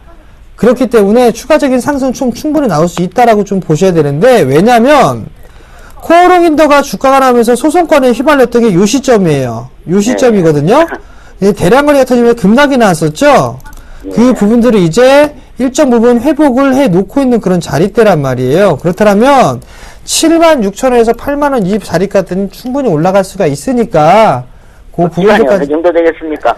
그렇기 때문에 추가적인 상승 좀 충분히 나올 수 있다라고 좀 보셔야 되는데, 왜냐면, 코오롱인더가 주가가 나면서 소송권에 휘말렸던 게 요 시점이에요. 요 시점이거든요. 대량 거래가 터지면 급락이 나왔었죠. 그 부분들을 이제 일정 부분 회복을 해 놓고 있는 그런 자리대란 말이에요. 그렇다면 76,000원에서 8만원 이 자리까지는 충분히 올라갈 수가 있으니까 그 시간이 어느 부분들까지 정도 되겠습니까?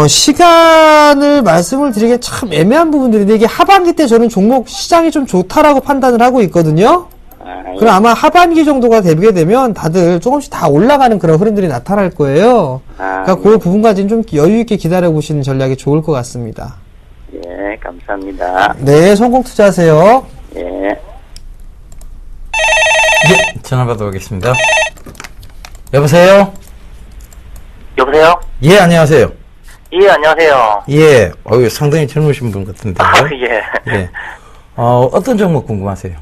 시간을 말씀을 드리기 참 애매한 부분들인데 이게 하반기 때 저는 종목 시장이 좀 좋다라고 판단을 하고 있거든요. 예. 그럼 아마 하반기 정도가 되게 되면 다들 조금씩 다 올라가는 그런 흐름들이 나타날 거예요. 그러니까 그 부분까지는 좀 여유 있게 기다려 보시는 전략이 좋을 것 같습니다. 예, 감사합니다. 네, 성공 투자하세요. 예. 예, 전화 받아보겠습니다. 여보세요? 여보세요? 예, 안녕하세요. 예, 안녕하세요. 예, 상당히 젊으신 분 같은데요. 예. 예. 어떤 종목 궁금하세요?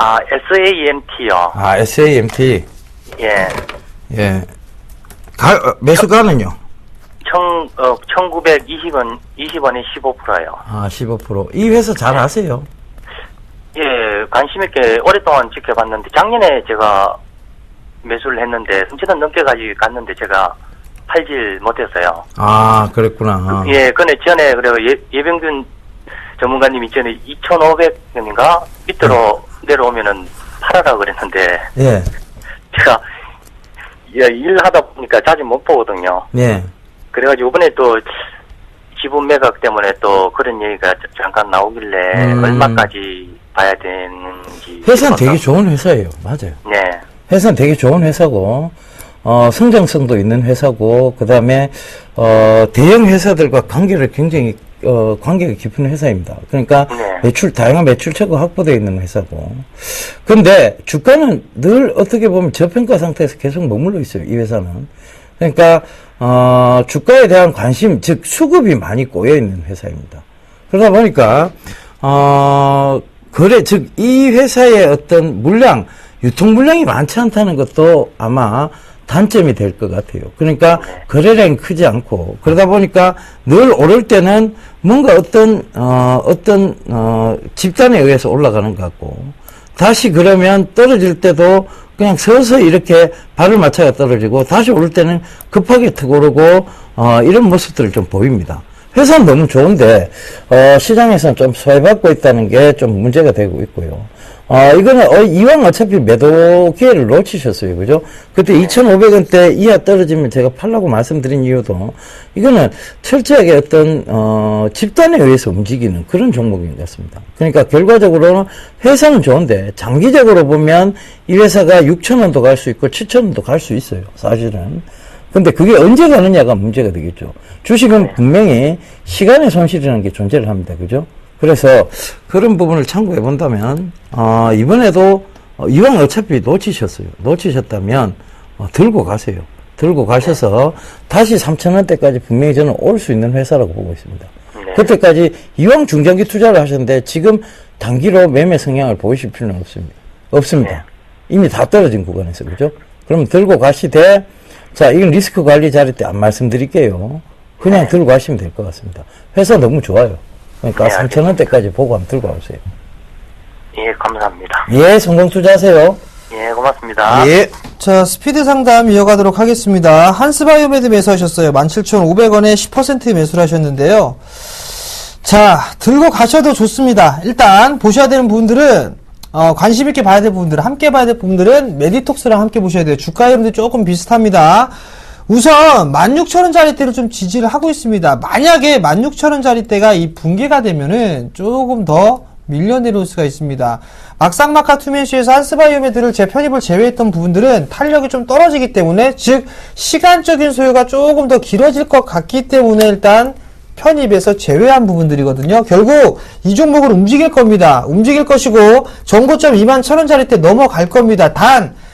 SAMT요. SAMT. 예. 예. 매수가는요? 1920원, 20원에 15%예요. 15%. 이 회사 잘 아세요? 예, 관심 있게 오랫동안 지켜봤는데 작년에 제가 매수를 했는데 3,000원 넘게까지 갔는데 제가 팔질 못했어요. 그랬구나. 예, 근데 전에 그래요 예병균 전문가님이 전에 2,500원인가 밑으로 내려오면은 팔아라 그랬는데 예. 제가 일하다 보니까 자주 못 보거든요. 예. 그래가지고 이번에 또 지분 매각 때문에 또 그런 얘기가 잠깐 나오길래 얼마까지 봐야 되는지. 회사는 되게 싶어서. 좋은 회사예요. 맞아요. 네. 회사는 되게 좋은 회사고, 성장성도 있는 회사고, 그 다음에, 대형 회사들과 관계를 굉장히 관계가 깊은 회사입니다. 그러니까 네. 다양한 매출처가 확보되어 있는 회사고. 근데 주가는 늘 어떻게 보면 저평가 상태에서 계속 머물러 있어요. 이 회사는. 그러니까, 주가에 대한 관심, 즉, 수급이 많이 꼬여 있는 회사입니다. 그러다 보니까, 즉, 이 회사의 어떤 물량, 유통 물량이 많지 않다는 것도 아마 단점이 될 것 같아요. 그러니까 거래량이 크지 않고 그러다 보니까 늘 오를 때는 뭔가 어떤 집단에 의해서 올라가는 것 같고 다시 그러면 떨어질 때도 그냥 서서히 이렇게 발을 맞춰가 떨어지고 다시 오를 때는 급하게 턱 오르고 이런 모습들을 좀 보입니다. 회사는 너무 좋은데 시장에서는 좀 소외받고 있다는 게 좀 문제가 되고 있고요. 이거는 이왕 어차피 매도 기회를 놓치셨어요. 그죠? 그때 2,500원대 이하 떨어지면 제가 팔라고 말씀드린 이유도 이거는 철저하게 어떤 집단에 의해서 움직이는 그런 종목인 것 같습니다. 그러니까 결과적으로는 회사는 좋은데 장기적으로 보면 이 회사가 6,000원도 갈 수 있고 7,000원도 갈 수 있어요. 사실은. 근데 그게 언제 가느냐가 문제가 되겠죠. 주식은 분명히 시간의 손실이라는 게 존재를 합니다. 그죠? 그래서 그런 부분을 참고해 본다면, 이번에도 이왕 어차피 놓치셨어요. 놓치셨다면, 들고 가세요. 들고 가셔서 다시 3,000원대까지 분명히 저는 올 수 있는 회사라고 보고 있습니다. 네. 그때까지 이왕 중장기 투자를 하셨는데 지금 단기로 매매 성향을 보이실 필요는 없습니다. 없습니다. 네. 이미 다 떨어진 구간에서, 그죠? 그럼 들고 가시되, 자, 이건 리스크 관리 자리 때 안 말씀드릴게요. 그냥 들고 가시면 될 것 같습니다. 회사 너무 좋아요. 그러니까 네, 3,000원대까지 보고 한번 들고 와보세요. 예, 감사합니다. 예, 성공 투자하세요. 예, 고맙습니다. 예. 자, 스피드 상담 이어가도록 하겠습니다. 한스바이오메드 매수하셨어요. 17,500원에 10% 매수를 하셨는데요. 자, 들고 가셔도 좋습니다. 일단 보셔야 되는 부분들은 관심 있게 봐야 될 부분들, 함께 봐야 될 부분들은 메디톡스랑 함께 보셔야 돼요. 주가 흐름도 조금 비슷합니다. 우선 16,000원짜리대를 좀 지지를 하고 있습니다. 만약에 16,000원짜리대가 이 붕괴가 되면은 조금 더 밀려 내려올 수가 있습니다. 막상막하 투맨시에서 한스바이오메드를 재편입을 제외했던 부분들은 탄력이 좀 떨어지기 때문에, 즉 시간적인 소요가 조금 더 길어질 것 같기 때문에 일단 편입에서 제외한 부분들이거든요. 결국 이 종목을 움직일 겁니다. 움직일 것이고 정고점 21,000원짜리대 넘어갈 겁니다.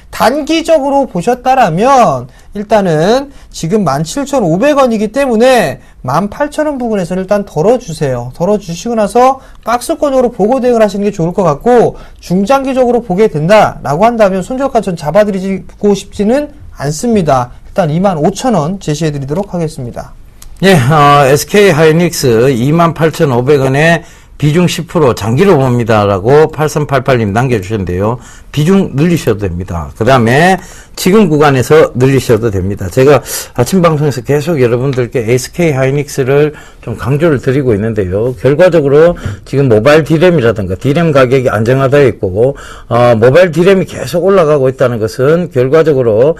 단기적으로 보셨다라면 일단은 지금 17,500원이기 때문에 18,000원 부근에서 일단 덜어주세요. 덜어주시고 나서 박스권으로 보고 대응을 하시는 게 좋을 것 같고, 중장기적으로 보게 된다라고 한다면 손절가 전 잡아드리고 싶지는 않습니다. 일단 25,000원 제시해드리도록 하겠습니다. 예, SK 하이닉스 28,500원에 비중 10% 장기로 봅니다라고 8388님 남겨주셨는데요. 비중 늘리셔도 됩니다. 그 다음에 지금 구간에서 늘리셔도 됩니다. 제가 아침 방송에서 계속 여러분들께 SK 하이닉스를 좀 강조를 드리고 있는데요. 결과적으로 지금 모바일 D램이라든가 D램 가격이 안정화되어 있고 모바일 D램이 계속 올라가고 있다는 것은 결과적으로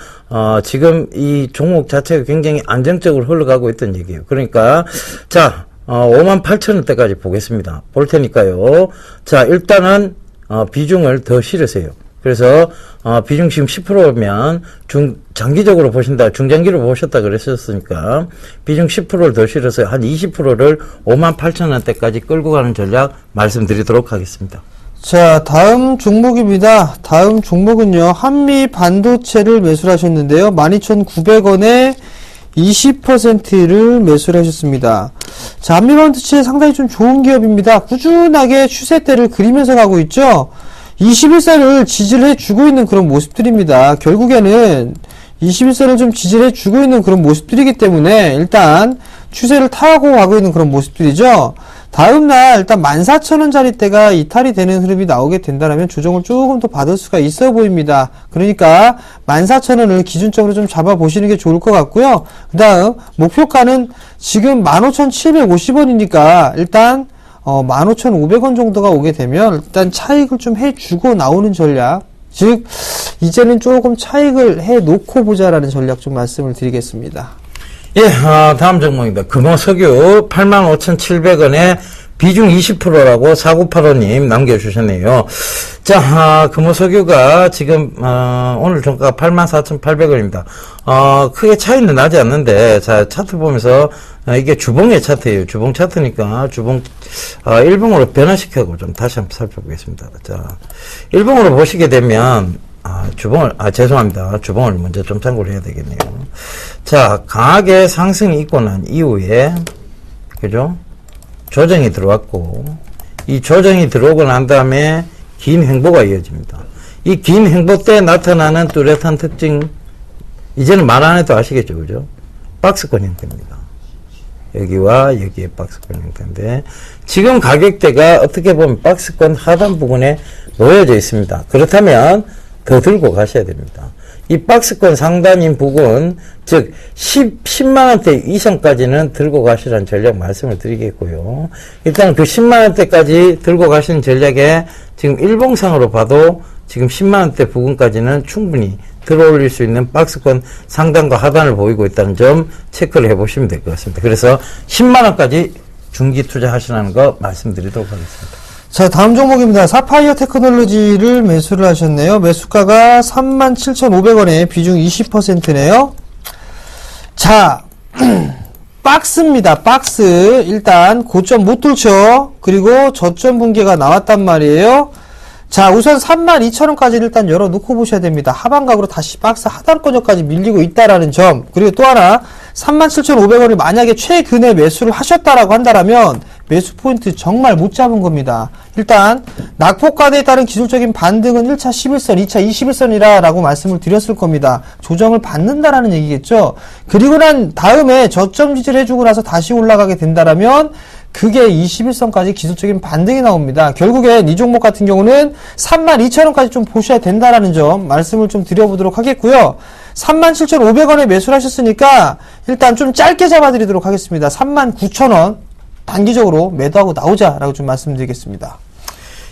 지금 이 종목 자체가 굉장히 안정적으로 흘러가고 있다는 얘기예요. 그러니까 자, 58,000원대까지 보겠습니다. 볼 테니까요. 자, 일단은 비중을 더 실으세요. 그래서 비중 지금 10%면 장기적으로 보신다, 중장기로 보셨다 그랬었으니까 비중 10%를 더 실어서 한 20%를 58,000원대까지 끌고 가는 전략 말씀드리도록 하겠습니다. 자, 다음 종목입니다. 다음 종목은요, 한미 반도체를 매수를 하셨는데요. 12,900원에 20%를 매수를 하셨습니다. 자, 한미반도체 상당히 좀 좋은 기업입니다. 꾸준하게 추세대를 그리면서 가고 있죠. 21선을 지지를 해주고 있는 그런 모습들입니다. 결국에는 21선을 좀 지지를 해주고 있는 그런 모습들이기 때문에 일단 추세를 타고 가고 있는 그런 모습들이죠. 다음날 일단 14,000원짜리대가 이탈이 되는 흐름이 나오게 된다면 조정을 조금 더 받을 수가 있어 보입니다. 그러니까 14,000원을 기준적으로 좀 잡아보시는 게 좋을 것 같고요. 그 다음 목표가는 지금 15,750원이니까 일단 15,500원 정도가 오게 되면 일단 차익을 좀 해주고 나오는 전략, 즉 이제는 조금 차익을 해놓고 보자라는 전략 좀 말씀을 드리겠습니다. 예, 다음 종목입니다. 금호석유 85,700원에 비중 20%라고 4985님 남겨주셨네요. 자, 금호석유가 지금, 오늘 종가 84,800원입니다. 크게 차이는 나지 않는데, 자, 차트 보면서, 이게 주봉의 차트예요. 주봉 차트니까, 일봉으로 변화시켜고 좀 다시 한번 살펴보겠습니다. 자, 일봉으로 보시게 되면, 죄송합니다. 주봉을 먼저 좀 참고를 해야 되겠네요. 자, 강하게 상승이 있고 난 이후에, 그죠? 조정이 들어왔고, 이 조정이 들어오고 난 다음에 긴 횡보가 이어집니다. 이 긴 횡보 때 나타나는 뚜렷한 특징, 이제는 말 안 해도 아시겠죠, 그죠? 박스권 형태입니다. 여기와 여기에 박스권 형태인데, 지금 가격대가 어떻게 보면 박스권 하단 부분에 놓여져 있습니다. 그렇다면 더 들고 가셔야 됩니다. 이 박스권 상단인 부분, 즉 10만원대 이상까지는 들고 가시라는 전략 말씀을 드리겠고요. 일단 그 10만원대까지 들고 가시는 전략에 지금 일봉상으로 봐도 지금 10만원대 부근까지는 충분히 들어올릴 수 있는 박스권 상단과 하단을 보이고 있다는 점 체크를 해보시면 될 것 같습니다. 그래서 10만원까지 중기 투자하시라는 거 말씀드리도록 하겠습니다. 자, 다음 종목입니다. 사파이어 테크놀로지를 매수를 하셨네요. 매수가가 37,500원에 비중 20%네요. 자, 박스입니다. 박스. 일단 고점 못 뚫죠. 그리고 저점 붕괴가 나왔단 말이에요. 자, 우선 32,000원까지 일단 열어놓고 보셔야 됩니다. 하반각으로 다시 박스 하단권역까지 밀리고 있다라는 점. 그리고 또 하나, 37,500원을 만약에 최근에 매수를 하셨다라고 한다라면 매수 포인트 정말 못 잡은 겁니다. 일단 낙폭간에 따른 기술적인 반등은 1차 11선, 2차 21선이라고 말씀을 드렸을 겁니다. 조정을 받는다라는 얘기겠죠. 그리고 난 다음에 저점 지지를 해주고 나서 다시 올라가게 된다라면 그게 21선까지 기술적인 반등이 나옵니다. 결국엔 이 종목 같은 경우는 32,000원까지 좀 보셔야 된다라는 점 말씀을 좀 드려보도록 하겠고요. 37,500원에 매수를 하셨으니까 일단 좀 짧게 잡아드리도록 하겠습니다. 39,000원 단기적으로 매도하고 나오자라고 좀 말씀드리겠습니다.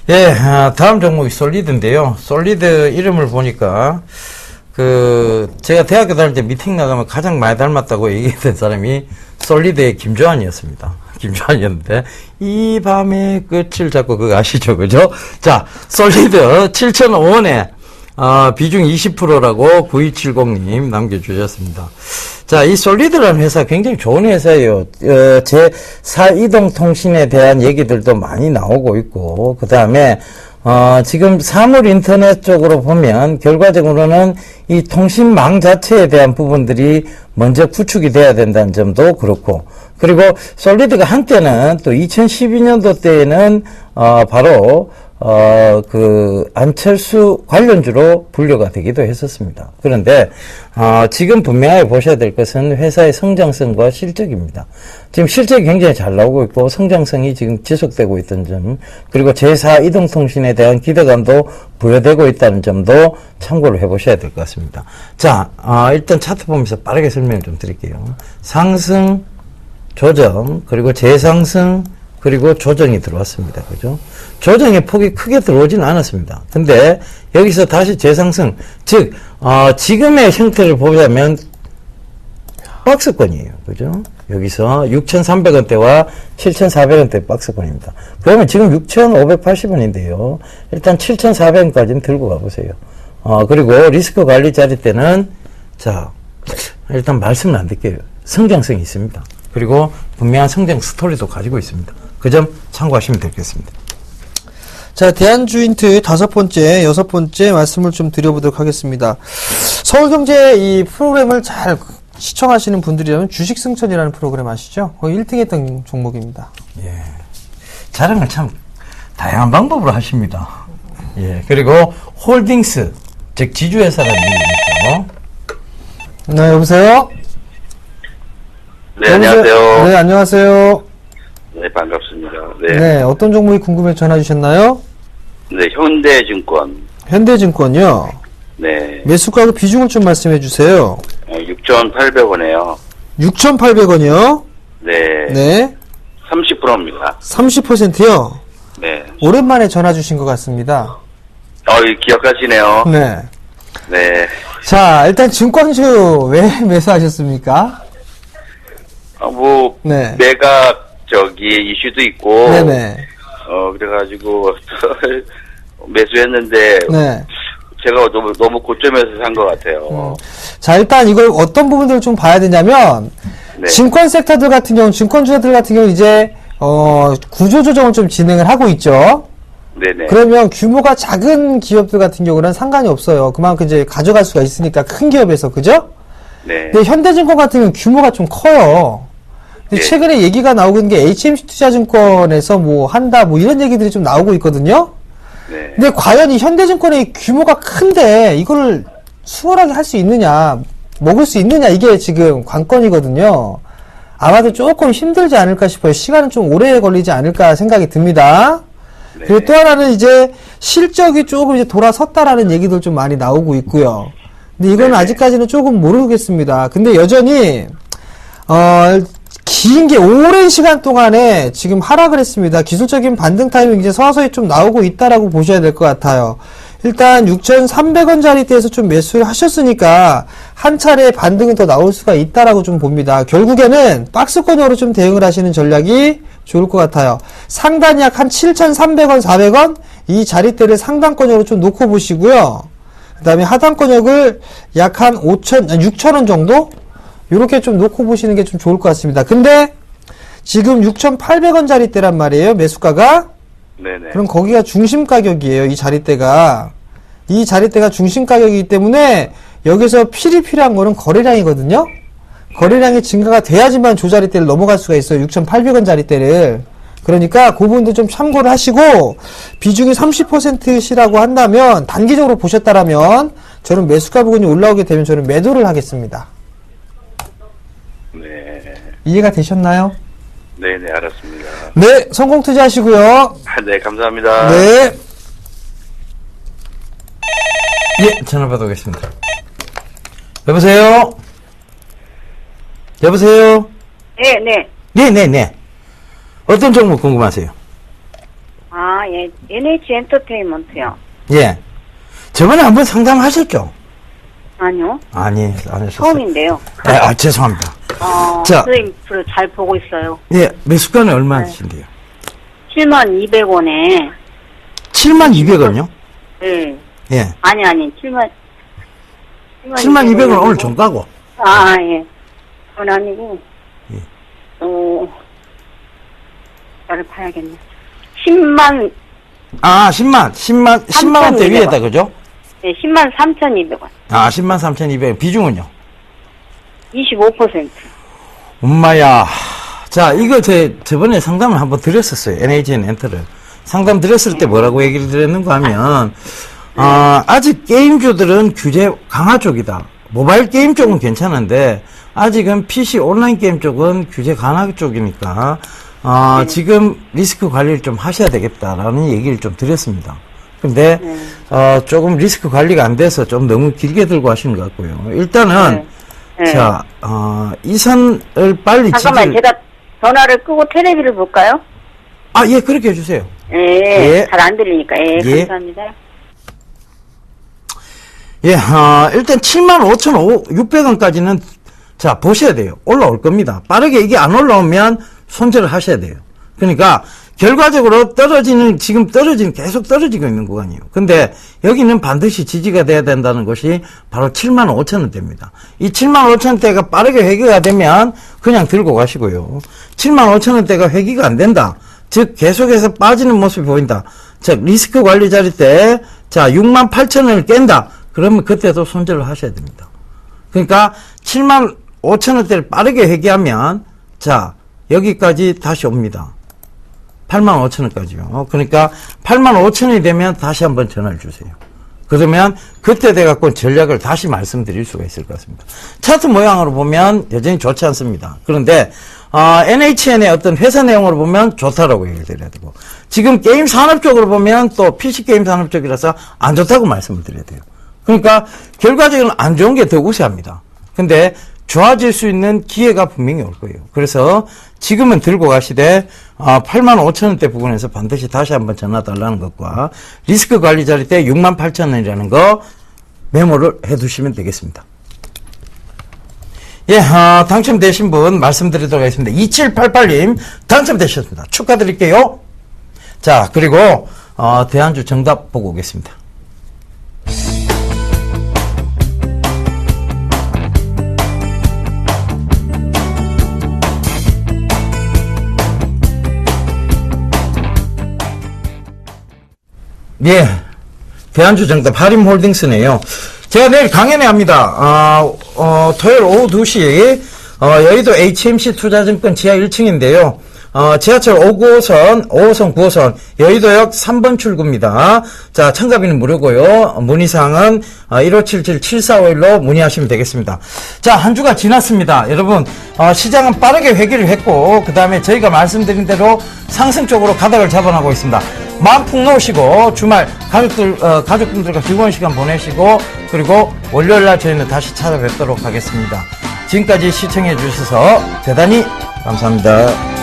예, 다음 종목이 솔리드인데요. 솔리드 이름을 보니까 제가 대학교 다닐 때 미팅 나가면 가장 많이 닮았다고 얘기했던 사람이 솔리드의 김조한이었습니다. 김조한이었는데 이 밤의 끝을 잡고 그거 아시죠, 그죠? 자, 솔리드 7,005원에 비중 20%라고 9270님 남겨주셨습니다. 자, 이 솔리드라는 회사 굉장히 좋은 회사예요. 제4이동통신에 대한 얘기들도 많이 나오고 있고, 그 다음에 지금 사물 인터넷 쪽으로 보면 결과적으로는 이 통신망 자체에 대한 부분들이 먼저 구축이 돼야 된다는 점도 그렇고, 그리고 솔리드가 한때는 또 2012년도 때에는 바로 안철수 관련주로 분류가 되기도 했었습니다. 그런데, 지금 분명하게 보셔야 될 것은 회사의 성장성과 실적입니다. 지금 실적이 굉장히 잘 나오고 있고, 성장성이 지금 지속되고 있던 점, 그리고 제4이동통신에 대한 기대감도 부여되고 있다는 점도 참고를 해보셔야 될 것 같습니다. 자, 일단 차트 보면서 빠르게 설명을 좀 드릴게요. 상승, 조정, 그리고 재상승, 그리고 조정이 들어왔습니다. 그죠? 조정의 폭이 크게 들어오지는 않았습니다. 근데 여기서 다시 재상승, 즉 지금의 형태를 보자면 박스권이에요. 그죠? 여기서 6,300원대와 7,400원대 박스권입니다. 그러면 지금 6,580원인데요. 일단 7,400원까지는 들고 가보세요. 그리고 리스크 관리 자리 때는 자, 일단 말씀은 안 드릴게요. 성장성이 있습니다. 그리고 분명한 성장 스토리도 가지고 있습니다. 그 점 참고하시면 되겠습니다. 자, 대한주인트 5번째, 6번째 말씀을 좀 드려보도록 하겠습니다. 서울경제 이 프로그램을 잘 시청하시는 분들이라면 주식승천이라는 프로그램 아시죠? 거의 1등 했던 종목입니다. 예. 자랑을 참 다양한 방법으로 하십니다. 예. 그리고 홀딩스, 즉 지주회사라는 얘기죠. 네, 여보세요? 네, 안녕하세요. 네, 안녕하세요. 네, 반갑습니다. 네, 어떤 종목이 궁금해 전화 주셨나요? 네, 현대증권. 현대증권이요. 네. 매수가하고 비중을 좀 말씀해 주세요. 6,800원에요. 6,800원이요? 네. 네. 30%입니다. 30%요? 네. 오랜만에 전화 주신 것 같습니다. 기억하시네요. 네. 네. 자, 일단 증권주 왜 매수하셨습니까? 뭐, 네. 매각 이슈도 있고. 네네. 그래가지고 매수했는데 네. 제가 너무 고점에서 산 것 같아요. 자, 일단 이걸 어떤 부분들을 좀 봐야 되냐면, 네. 증권 섹터들 같은 경우, 증권주들 같은 경우 이제, 구조조정을 좀 진행을 하고 있죠. 네네. 그러면 규모가 작은 기업들 같은 경우는 상관이 없어요. 그만큼 이제 가져갈 수가 있으니까 큰 기업에서, 그죠? 네. 근데 현대증권 같은 경우는 규모가 좀 커요. 근데 예. 최근에 얘기가 나오고 있는 게 HMC 투자증권에서 뭐 한다, 뭐 이런 얘기들이 좀 나오고 있거든요. 네. 근데 과연 이 현대증권의 규모가 큰데 이걸 수월하게 할 수 있느냐, 먹을 수 있느냐, 이게 지금 관건이거든요. 아마도 조금 힘들지 않을까 싶어요. 시간은 좀 오래 걸리지 않을까 생각이 듭니다. 네. 그리고 또 하나는 이제 실적이 조금 이제 돌아섰다라는 얘기도 좀 많이 나오고 있고요. 근데 이건 네. 아직까지는 조금 모르겠습니다. 근데 여전히, 긴 게 오랜 시간 동안에 지금 하락을 했습니다. 기술적인 반등 타이밍 이제 서서히 좀 나오고 있다라고 보셔야 될 것 같아요. 일단 6,300원짜리대에서 좀 매수를 하셨으니까 한 차례 반등은 더 나올 수가 있다라고 좀 봅니다. 결국에는 박스권으로 좀 대응을 하시는 전략이 좋을 것 같아요. 상단이 약 한 7,300원, 400원 이 자리대를 상단권역으로 좀 놓고 보시고요. 그 다음에 하단권역을 약 한 6,000원 정도? 요렇게 좀 놓고 보시는 게 좀 좋을 것 같습니다. 근데 지금 6,800원짜리 대란 말이에요. 매수가가. 네네. 그럼 거기가 중심 가격이에요. 이 자리대가. 이 자리대가 중심 가격이기 때문에 여기서 필요한 거는 거래량이거든요. 거래량이 증가가 돼야지만 저 자리대를 넘어갈 수가 있어요. 6,800원 자리대를. 그러니까 그 부분도 좀 참고를 하시고 비중이 30%시라고 한다면 단기적으로 보셨다라면 저는 매수가 부분이 올라오게 되면 저는 매도를 하겠습니다. 네. 이해가 되셨나요? 네네, 알았습니다. 네, 성공 투자하시고요. 네, 감사합니다. 네. 예, 전화 받아보겠습니다. 여보세요? 여보세요? 네. 네네네. 어떤 종목 궁금하세요? 아, 예. NH 엔터테인먼트요. 예. 저번에 한번 상담하셨죠? 아니요. 아니, 안 하셨어요. 처음인데요. 죄송합니다. 자. 선생님 프로 잘 보고 있어요. 예, 매수가는 얼마신데요? 72,000원에. 72,200원요? 네. 예. 아니, 72,200원 오늘 종가고. 아, 예. 그건 아니고. 예. 나를 봐야겠네. 10만. 아, 10만 원대 위에다, 그죠? 네, 103,200원. 아, 103,200원. 비중은요? 25%. 엄마야. 자, 이거 저번에 상담을 한번 드렸었어요. NHN 엔터를. 상담 드렸을 때 뭐라고 얘기를 드렸는가 하면, 아직 게임주들은 규제 강화 쪽이다. 모바일 게임 쪽은 괜찮은데, 아직은 PC 온라인 게임 쪽은 규제 강화 쪽이니까, 지금 리스크 관리를 좀 하셔야 되겠다라는 얘기를 좀 드렸습니다. 근데, 조금 리스크 관리가 안 돼서 좀 너무 길게 들고 하시는 것 같고요. 일단은, 자, 이 선을 빨리 잠깐만, 제가 전화를 끄고 텔레비를 볼까요? 예, 그렇게 해주세요. 예. 잘 안 들리니까. 예. 감사합니다. 예, 일단 75,600원까지는 자, 보셔야 돼요. 올라올 겁니다. 빠르게 이게 안 올라오면 손절을 하셔야 돼요. 그러니까 결과적으로 계속 떨어지고 있는 구간이에요. 근데 여기는 반드시 지지가 돼야 된다는 것이 바로 75,000원대입니다. 이 75,000원대가 빠르게 회귀가 되면 그냥 들고 가시고요. 75,000원대가 회귀가 안 된다. 즉 계속해서 빠지는 모습이 보인다. 즉 리스크 관리 자리 때 자 68,000원을 깬다. 그러면 그때도 손절을 하셔야 됩니다. 그러니까 75,000원대를 빠르게 회귀하면 자 여기까지 다시 옵니다. 85,000원까지요. 그러니까 85,000원이 되면 다시 한번 전화를 주세요. 그러면 그때 돼갖고 전략을 다시 말씀드릴 수가 있을 것 같습니다. 차트 모양으로 보면 여전히 좋지 않습니다. 그런데 NHN의 어떤 회사 내용으로 보면 좋다라고 얘기를 드려야 되고 지금 게임 산업 쪽으로 보면 또 PC 게임 산업 쪽이라서 안 좋다고 말씀을 드려야 돼요. 그러니까 결과적으로 안 좋은 게 더 우세합니다. 근데 좋아질 수 있는 기회가 분명히 올 거예요. 그래서 지금은 들고 가시되 85,000원대 부분에서 반드시 다시 한번 전화 달라는 것과 리스크 관리 자리 때 68,000원이라는 거 메모를 해 두시면 되겠습니다. 예, 당첨되신 분 말씀드리도록 하겠습니다. 2788님 당첨되셨습니다. 축하드릴게요. 자, 그리고 대안주 정답 보고 오겠습니다. 예, 대안주 정답 하림홀딩스네요. 제가 내일 강연회 합니다. 토요일 오후 2시 여의도 HMC 투자증권 지하 1층인데요. 지하철 5호선, 9호선, 여의도역 3번 출구입니다. 자, 참가비는 무료고요. 문의사항은 1577-7451로 문의하시면 되겠습니다. 자, 한 주가 지났습니다. 여러분, 시장은 빠르게 회귀를 했고, 그 다음에 저희가 말씀드린 대로 상승 쪽으로 가닥을 잡아나가고 있습니다. 마음 푹 놓으시고, 주말 가족분들과 즐거운 시간 보내시고, 그리고 월요일날 저희는 다시 찾아뵙도록 하겠습니다. 지금까지 시청해 주셔서 대단히 감사합니다.